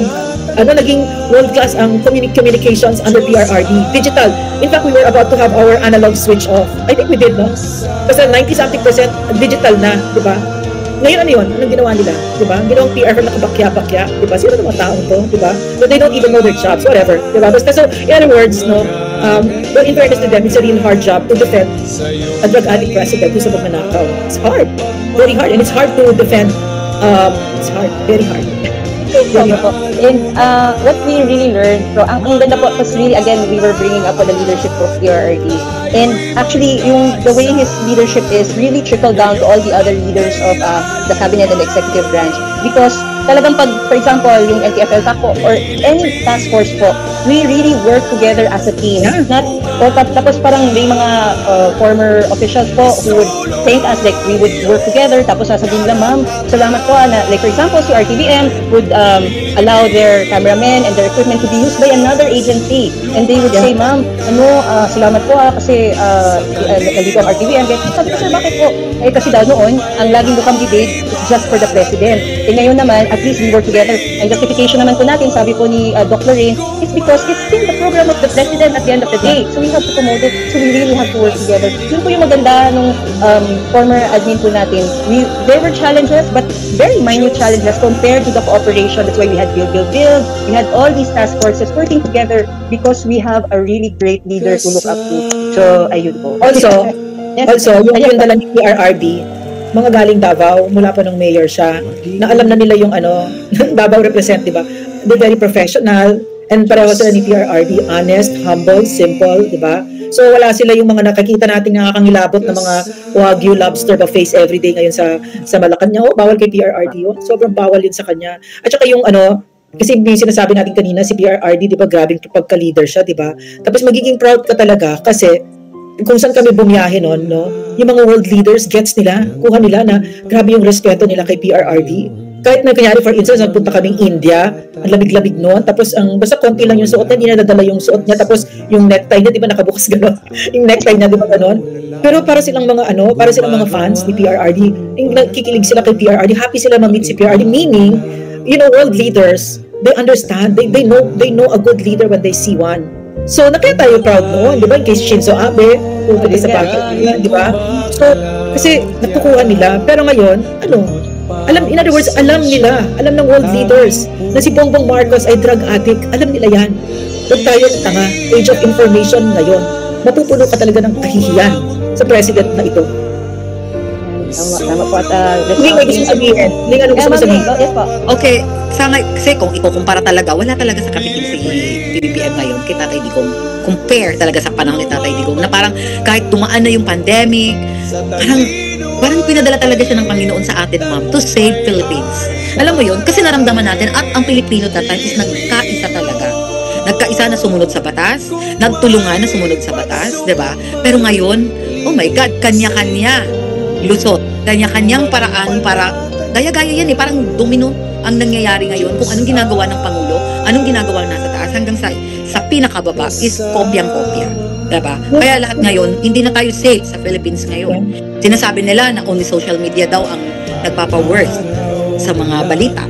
naging world-class ang communications under PRRD. Digital. In fact, we were about to have our analog switch off. I think we did, no? Kasi 90-something% digital na, di ba? Ngayon ano yun? Anong ginawa nila? Di ba? Ginawang PR na nakabakya-bakya. Di ba? Sino naman taong to? Di ba? But they don't even know their jobs. Whatever. Di ba? So, in other words, no? Well, in fairness to them, it's a real hard job to defend a drug addict president who's a magnanakaw. It's hard. Very hard. And it's hard to defend. It's hard. Very hard. And what we really learned, ang ganda po, because really, again, we were bringing up on the leadership of PRRD. And actually, the way his leadership is really trickled down to all the other leaders of the cabinet and the executive branch. Because talagang pag, for example, yung LTFL po or any task force po, we really work together as a team. Tapos parang may mga former officials po who would thank us, like we would work together, tapos sasabihin nila, ma'am, salamat po na, like for example, si RTVM would allow their cameramen and their equipment to be used by another agency. And they would say, ma'am, salamat po kasi nandito ang RTVM. Sabi ko, sir, bakit po? Eh kasi daw noon, ang laging bukang bibig is just for the president. Eh ngayon naman, at least we work together. Ang justification naman po natin, sabi po ni Doc Lorraine, is because it's still the program of the president at the end of the day. So we have to promote it. So we really have to work together. Yun po yung maganda nung former admin po natin. There were challenges, but very minute challenges compared to the cooperation. That's why we had Build. We had all these task forces working together because we have a really great leader to look up to. So, ayun po. Also, yung dala ni PRRD, mga galing Davao, mula pa nung mayor siya, na alam na nila yung Davao represent, diba? They're very professional, and pareho sila ni PRRD, honest, humble, simple, diba? So wala sila yung mga nakakita nating nakakangilabot na mga Wagyu lobster buffets everyday ngayon sa Malacanang. Bawal kay PRRD yun. Sobrang bawal yun sa kanya. At saka yung kasi yung sinasabi natin kanina, si PRRD, di ba, grabing pagka-leader siya, di ba? Tapos magiging proud ka talaga kasi kung saan kami bumiyahe noon, no? Yung mga world leaders, gets nila, kuha nila na grabe yung respeto nila kay PRRD. Kahit na kanyari, for instance, nagpunta kaming India, ang lamig-lamig noon, tapos basta konti lang yung suot niya, hindi na nadala yung suot niya, tapos yung necktie niya, di ba, nakabukas gano'n? Yung necktie niya, di ba, gano'n? Pero para silang mga fans ni PRRD, yung nakikilig sila kay PRRD, happy sila ma-meet si PRRD, meaning, world leaders, they understand, they know a good leader when they see one. So, kaya tayo proud noon, di ba? In case Shinzo Abe, pupunta sa pagkakas, di ba? So, kasi nakukuha nila. Pero ngayon, in other words, alam ng world leaders na si Bongbong Marcos ay drug addict. Alam nila yan. Huwag tayong tanga. Age of information ngayon. Mapupuno ka talaga ng kahihiyan sa president na ito. Tama po. Hindi ko gusto sabihin. Okay, kasi kung ikukumpara talaga, wala talaga sa kapitin si BBM ngayon kay Tatay Digong. Compare talaga sa panahon ni Tatay Digong na parang kahit tumaan na yung pandemic, parang pinadala talaga siya ng Panginoon sa atin, ma'am, to save Philippines. Alam mo yun? Kasi naramdaman natin at ang Pilipino that time is nagkaisa talaga. Nagkaisa na sumunod sa batas, nagtulungan na sumunod sa batas, di ba? Pero ngayon, oh my God, kanya-kanya lusot. Kanya-kanyang paraan para, gaya-gaya yan parang domino ang nangyayari ngayon kung anong ginagawa ng Pangulo, anong ginagawa nasa taas, hanggang sa pinakababa is kopyang-kopya. Diba? Kaya lahat ngayon, hindi na tayo safe sa Philippines ngayon. Sinasabi nila na only social media daw ang nagpapa-worst sa mga balita.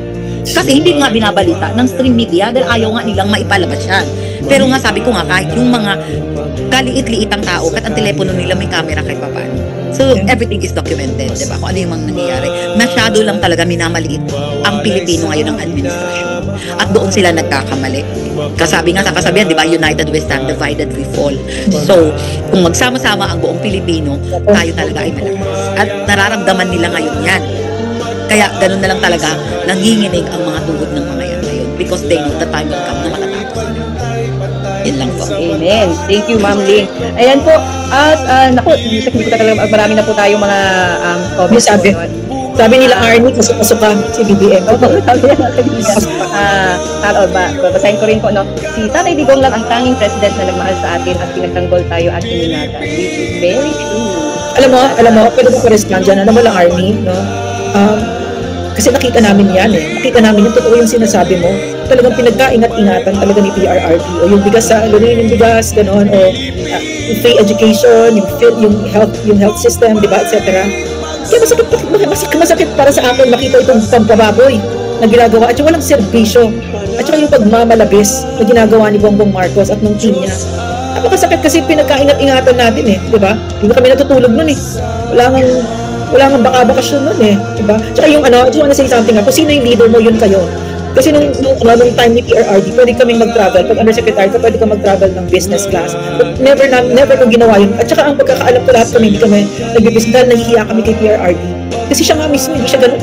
Kasi hindi nga binabalita ng stream media dahil ayaw nga nilang maipalabas yan. Pero nga sabi ko nga, kahit yung mga kaliit-liitang tao, kahit ang telepono nila may camera kahit papaano. So, everything is documented, diba? Kung ano yung mga nangyayari. Masyado lang talaga minamaliit ang Pilipino ngayon ng administrasyon. At doon sila nagkakamali. Kasabi nga sa kasabihan, diba? United we stand, divided we fall. So, kung magsama-sama ang buong Pilipino, tayo talaga ay malakas. At nararamdaman nila ngayon yan. Kaya, ganun na lang talaga, nanginginig ang mga tuhod ng mga yan ngayon. Because they know the time will come na matatapos na. Yan lang po. Amen. Thank you, Ma'am Ling. Ayan po. At, hindi ko talaga, marami na po tayong mga comments. Sabi nila, Arnie, kasuka-suka si BBM. Sabi nila, babasahin ko rin po, no? Si Tatay Digong lang ang tanging president na nagmahal sa atin at pinagtanggol tayo at ininata. Which is very true. Alam mo, pwede ko correspond dyan. Alam mo lang, Arnie, no? Kasi nakita namin yan Nakita namin yung totoo yung sinasabi mo. Talagang pinagkaingat-ingatan talaga ni PRRD. O yung bigas sa Lorraine, yung bigas, gano'n. O yung free education, yung health system, diba, etc. Kaya masakit para sa akin makita itong pampababoy na ginagawa at yung walang serbisyo. At saka yung pagmamalabis na ginagawa ni Bongbong Marcos at ng team niya. Napakasakit kasi pinagkaingat-ingatan natin diba? Hindi kami natutulog nun wala nga baka-bakasyon nun diba? Tsaka yung I just wanna say something kung sino yung leader mo, yun kayo. Kasi nung time ni PRRD, pwede kaming mag-travel. Pag undersecretary ka, pwede ka mag-travel ng business class. But never kong ginawa yun. At saka ang pagkakaalam ko lahat kami, hindi kami nag-business dahil nahihiya kami kay PRRD. Kasi siya nga mismo, hindi siya ganun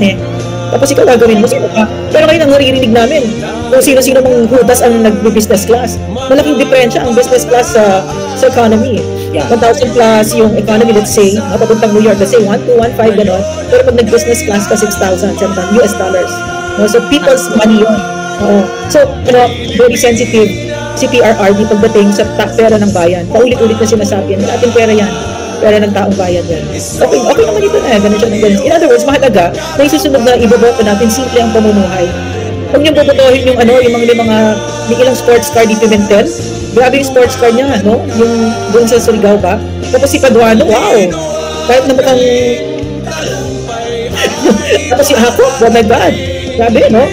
Tapos ikaw gagawin mo, sino ka? Pero ngayon ang naririnig namin, kung sino-sino mang hudas ang nag-business class. Malaking diferensya ang business class sa economy 1,000 plus yung economy, let's say, papuntang New York, let's say 1,215 gano'n. Pero pag nag-business class ka, 6,000, 7,000 US dollars. No? So people's money yun. So, very sensitive si PRRD pagdating sa pera ng bayan. Paulit-ulit na sinasabi yan, ating pera yan. Pera ng taong bayan yan. Okay naman ito na, ganun siya ng ganun. In other words, mahalaga na isusunod na iboboto natin, simple ang pamumuhay. Huwag niyong bobotohin yung may ilang sports car di Pimentel. Grabe yung sports car niya, no? Yung doon sa Surigao ba? Tapos si Paduano, wow! Kahit na mukhang... Tapos si Ako, oh my God! Grabe, no?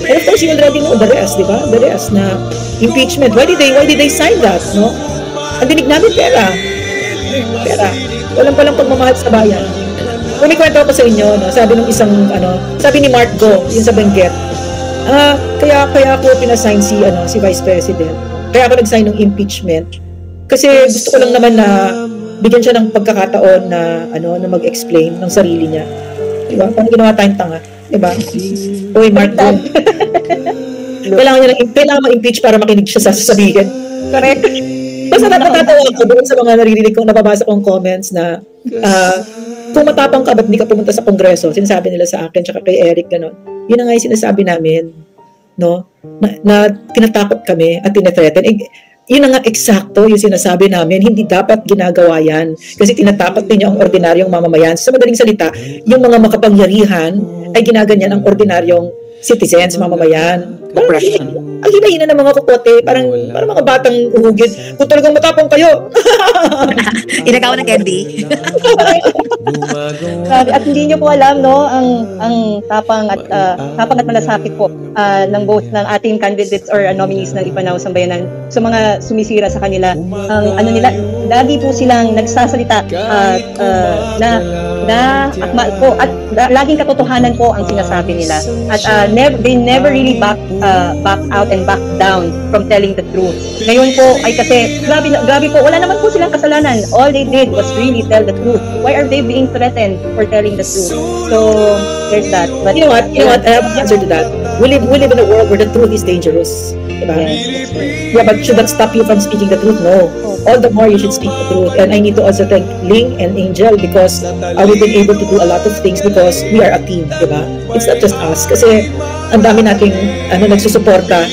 And of course, you already know the rest, di ba? The rest na impeachment. Why did they sign that, no? Ang dinig namin pera. Walang palang pagmamahal sa bayan. Kung kwento ko sa inyo, no? Sabi ni Mark Go, yun sa Benguet, kaya ako pinasign si Vice President. Kaya ako nag-sign ng impeachment. Kasi gusto ko lang naman na bigyan siya ng pagkakataon na mag-explain ng sarili niya. Diba? Parang ginawa tayong tanga. Diba? Uy, Mark Go. Kailangan ma-impeach para makinig siya sa sasabihin. Correct. Basta natatawa ako doon sa mga naririnig kong nababasa kong comments na kung matapang ka, ba't hindi ka pumunta sa Kongreso? Sinasabi nila sa akin, tsaka kay Eric, gano'n. Yun na nga yung sinasabi namin, no? Na tinatakot kami at tinethreaten. Yun na nga eksakto yung sinasabi namin, hindi dapat ginagawa yan. Kasi tinatakot ninyo ang ordinaryong mamamayan. Sa madaling salita, yung mga makapangyarihan ay ginaganyan ang ordinaryong citizens, mamamayan. Ang hinahina ng mga kukote, parang mga batang uhugid. Kung talagang matapang kayo. Inagawa ng candy. At hindi niyo po alam, no, ang tapang at malasakit po ng both ng ating candidates or nominees ng Ipanao Sambayanan sa mga sumisira sa kanila. Ang nila, lagi po silang nagsasalita na akma po at laging katotohanan po ang sinasabi nila. At they never really back out and back down from telling the truth. Ngayon po ay kasi grabe po, wala naman po silang kasalanan. All they did was really tell the truth. Why are they being threatened for telling the truth? So there's that. But you know what? I have an answer to that. We live in a world where the truth is dangerous. Diba? yes, Yeah, but should that stop you from speaking the truth? No. All the more you should speak the truth. And I need to also thank Ling and Angel because we've been able to do a lot of things because we are a team, diba? It's not just us. Kasi ang dami nating nagsusuporta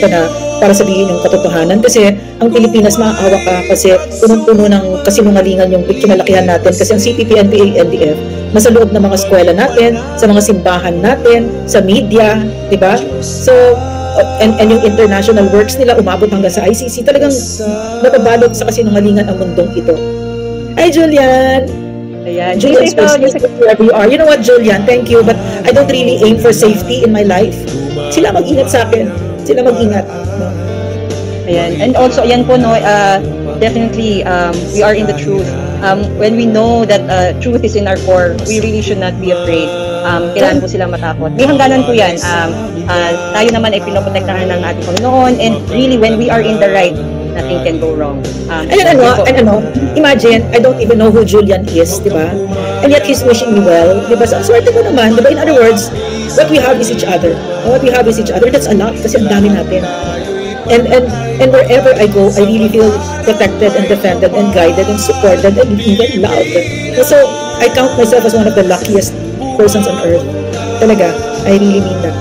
na para sabihin yung katotohanan. Kasi ang Pilipinas, maaawa ka kasi punong-puno ng kasinungalingan yung kinalakihan natin. Kasi ang CPP, NPA, NDF, nasa loob ng mga eskwela natin, sa mga simbahan natin, sa media, diba? So, and yung international works nila umabot hanggang sa ICC, talagang nababalot sa kasinungalingan ang mundong ito. Hi, Julian! ayan. Julian, wherever you are. You know what, Julian? Thank you, but I don't really aim for safety in my life. Sila mag-ingat sa akin. Sila mag-ingat. No? Ayan. And also, ayan po, no, definitely, we are in the truth. When we know that truth is in our core, we really should not be afraid. Kailangan po silang matakot. May hangganan po yan. Tayo naman ay pinoprotektahan ng ating Panginoon, and really, when we are in the right, nothing can go wrong. Imagine, I don't even know who Julian is, di ba? And yet he's wishing me well, di ba? So, swerte ko naman, di ba? In other words, what we have is each other. What we have is each other. That's a lot kasi ang dami natin. And wherever I go, I really feel protected and defended and guided and supported and even loved. So, I count myself as one of the luckiest persons on earth. Talaga, I really mean that.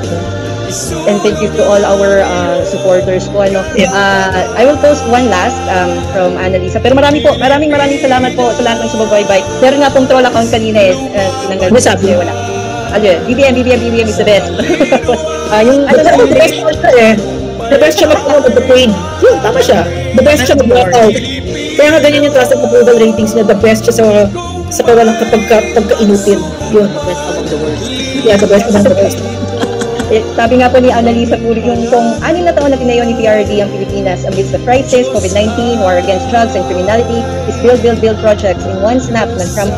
And thank you to all our supporters po. I will post one last from Annalisa. Pero maraming salamat po sa lahat ng sumubaybay. Meron nga pong troll account kanina tinanggal ko sabi? wala. BBM is the best. Yung the best siya the best siya mag-promote of the pain. Yun, tama siya. The best siya mag-workout. Kaya nga ganyan yung trusted approval ratings niya. The best siya sa kawalang pagka-inutin. Yun. The best among the worst. Yeah, the best among the best. Sabi nga po ni Annalisa Puri, yung 6 na taon na tinayo ni PRD ang Pilipinas amidst the crisis, COVID-19, war against drugs and criminality, is build projects in one snap,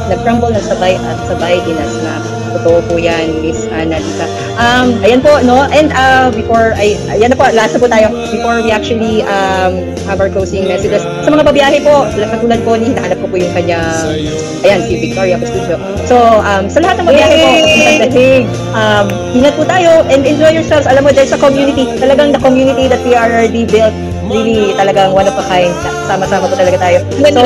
nag-crumble ng sabay at sabay dinasnap. Totoo po yan, Miss Annalisa. Ayan po, no? And ayan na po, last na po tayo before we actually have our closing messages. Sa mga babiyahe po, katulad po ni, nahanap ko po yung kanya, ayan, si Victoria Pastudio. So, sa lahat ng babiyahe po, ingat po tayo and enjoy yourselves. Alam mo, there's a community, talagang the community that PRRD built really talagang one of a kind. Sama-sama po talaga tayo. Ngayon,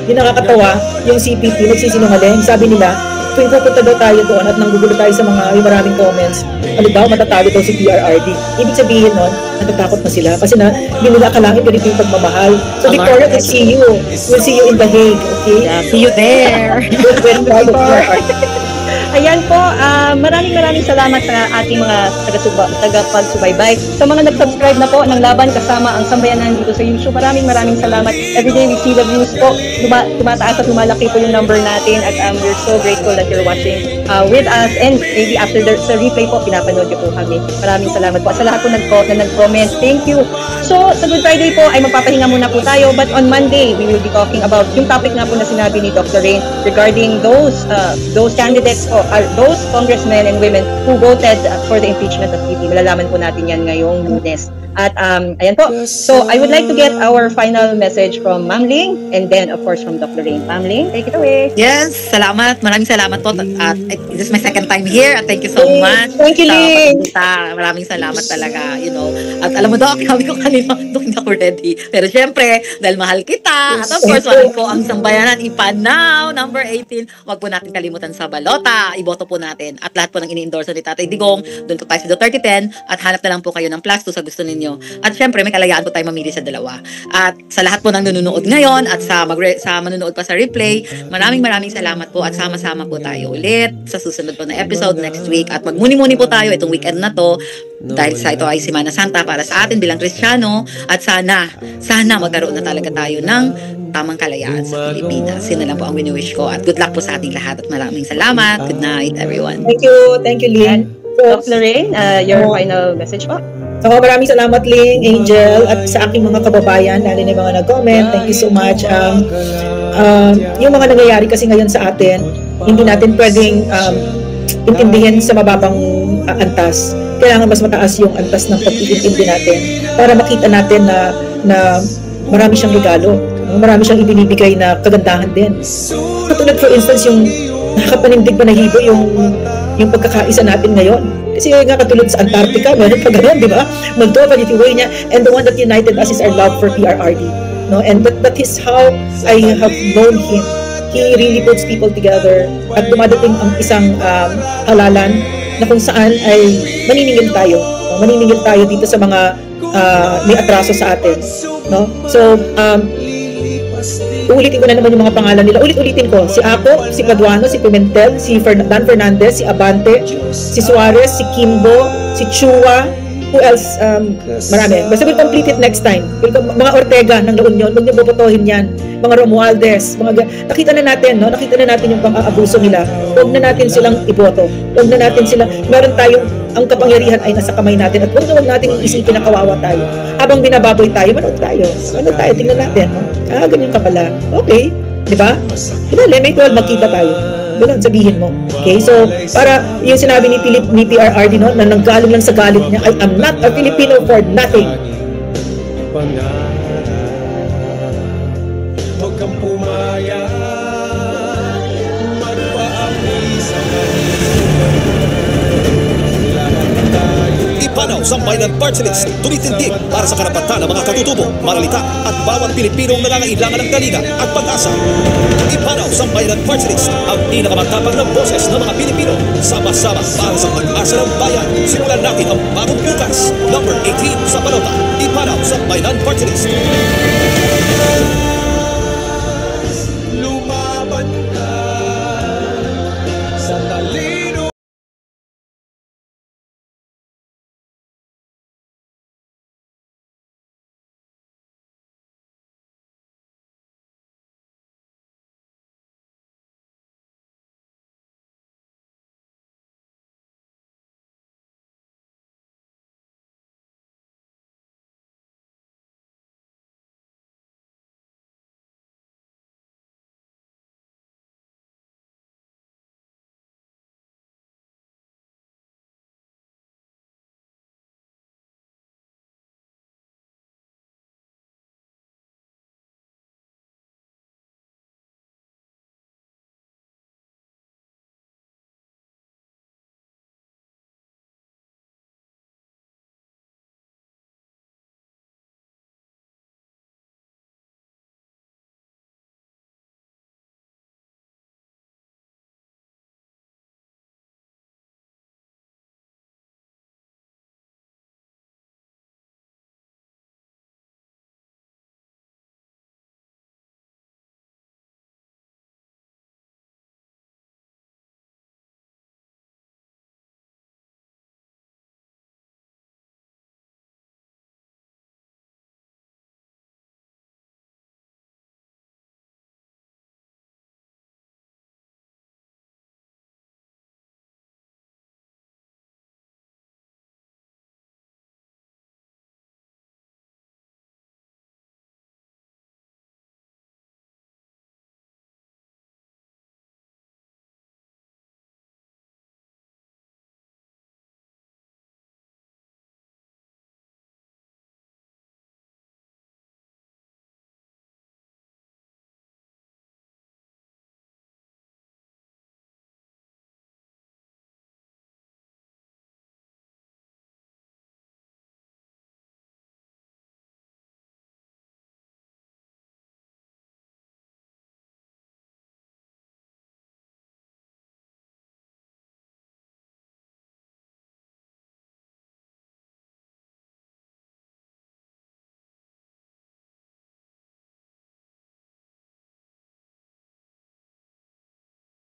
yung nakakatawa, yung CPP, nagsisinungaling, sabi nila, tuwing pupunta daw tayo doon at nanggugulo tayo sa mga yung maraming comments, ano daw, matatalo daw si PRRD. Ibig sabihin nun, natatakot na sila kasi na hindi nila akalain ganito yung pagmamahal. So Victoria, we'll see you. We'll see you in The Hague, okay? Yeah, see you there. When proud of PRRD. Ayan po, maraming salamat sa ating mga tagapagsubaybay. Sa mga nag-subscribe na po ng Laban Kasama ang Sambayanan dito sa YouTube, maraming salamat. Everyday we see the views po. Tumataas at lumalaki po yung number natin at we're so grateful that you're watching with us, and maybe after sa replay po, pinapanood niyo po kami. Maraming salamat po sa lahat po na nag-comment. Thank you. So, sa Good Friday po ay magpapahinga muna po tayo, but on Monday, we will be talking about yung topic nga po na sinabi ni Dr. Rain regarding those candidates po, those congressmen and women who voted for the impeachment of VP. Malalaman po natin yan ngayong Lunes. At ayan po. So, I would like to get our final message from Ma'am Ling and then, of course, from Dr. Rain. Ma'am Ling, take it away. Yes, salamat. Maraming salamat po. At this is my second time here. At thank you so much. Thank you, Ling. Maraming salamat talaga, At alam mo daw, sabi ko kanina, hindi ako ready. Pero syempre, dahil mahal kita. At of course, mahal ko ang Sambayanan. Ipanaw, number 18. Huwag po natin kalimutan sa balota. Iboto po natin. At lahat po ng ini-endorse ni Tatay Digong. Doon po tayo sa Duterte 10. At hanap na lang po kayo ng plus 2 sa gusto ninyo. At syempre, may kalayaan po tayo mamili sa dalawa. At sa lahat po ng nanonood ngayon at sa manonood pa sa replay, maraming salamat po at sama-sama po tayo ulit sa susunod po na episode next week. At magmuni-muni po tayo itong weekend na to dahil sa ito ay Semana Santa para sa atin bilang Kristiyano, at sana magkaroon na talaga tayo ng tamang kalayaan sa Pilipinas. Yun na lang po ang wini-wish ko, at good luck po sa ating lahat at maraming salamat. Good night, everyone. Thank you, Lynn. Dr. Rain, your final message po. Ako, maraming salamat, Ling, Angel, at sa aking mga kababayan, lalo na yung mga nag-comment. Thank you so much. Yung mga nangyayari kasi ngayon sa atin, hindi natin pwedeng intindihin sa mababang antas. Kailangan mas mataas yung antas ng pag-iintindi natin para makita natin na marami siyang regalo, marami siyang ibinibigay na kagandahan din. Katulad, for instance, yung nakakapanindig ba na hibo yung pagkakaisa natin ngayon. Kasi nga katulad sa Antarctica, meron pa ganun, di ba? Moldova, Lithuania, and the one that united us is our love for PRRD. No? And that is how I have known him. He really puts people together at dumadating ang isang halalan na kung saan ay maniningil tayo. No? Maniningil tayo dito sa mga may atraso sa atin. No? So, ulitin ko na naman yung mga pangalan nila. Ulitin ko. Si Ako, si Paduano, si Pimentel, si Dan Fernandez, si Abante, si Suarez, si Kimbo, si Chua, who else? Marami. Basta we'll complete it next time. Mga Ortega ng La Union, huwag niyo bobotohin yan. Mga Romualdez, nakita na natin, no? Nakita na natin yung pang-aabuso nila. Huwag na natin silang iboto. Huwag na natin sila, meron tayong, ang kapangyarihan ay nasa kamay natin, at huwag natin isipin na kawawa tayo. Habang binababoy tayo, manood tayo. Tingnan natin, no? Ganyan ka pala. Okay. Diba? May 12 magkita tayo. Ganun, sabihin mo. Okay? So, para yung sinabi ni PRRD, no, na nanggaling lang sa galit niya, I am not a Filipino for nothing. Huwag kang pumaya, magpaapi sa Ipanaw Sambayanan Party List, tumitindig para sa karapatan ng mga katutubo, maralita at bawat Pilipinong nangangailangan ng kalinga at pag-asa. Ipanaw Sambayanan Party List, ang pinakamatapang na boses ng mga Pilipino. Sama-sama para sa pag-asa ng bayan. Simulan natin ang bagong bukas. Number 18 sa balota. Ipanaw Sambayanan Party List.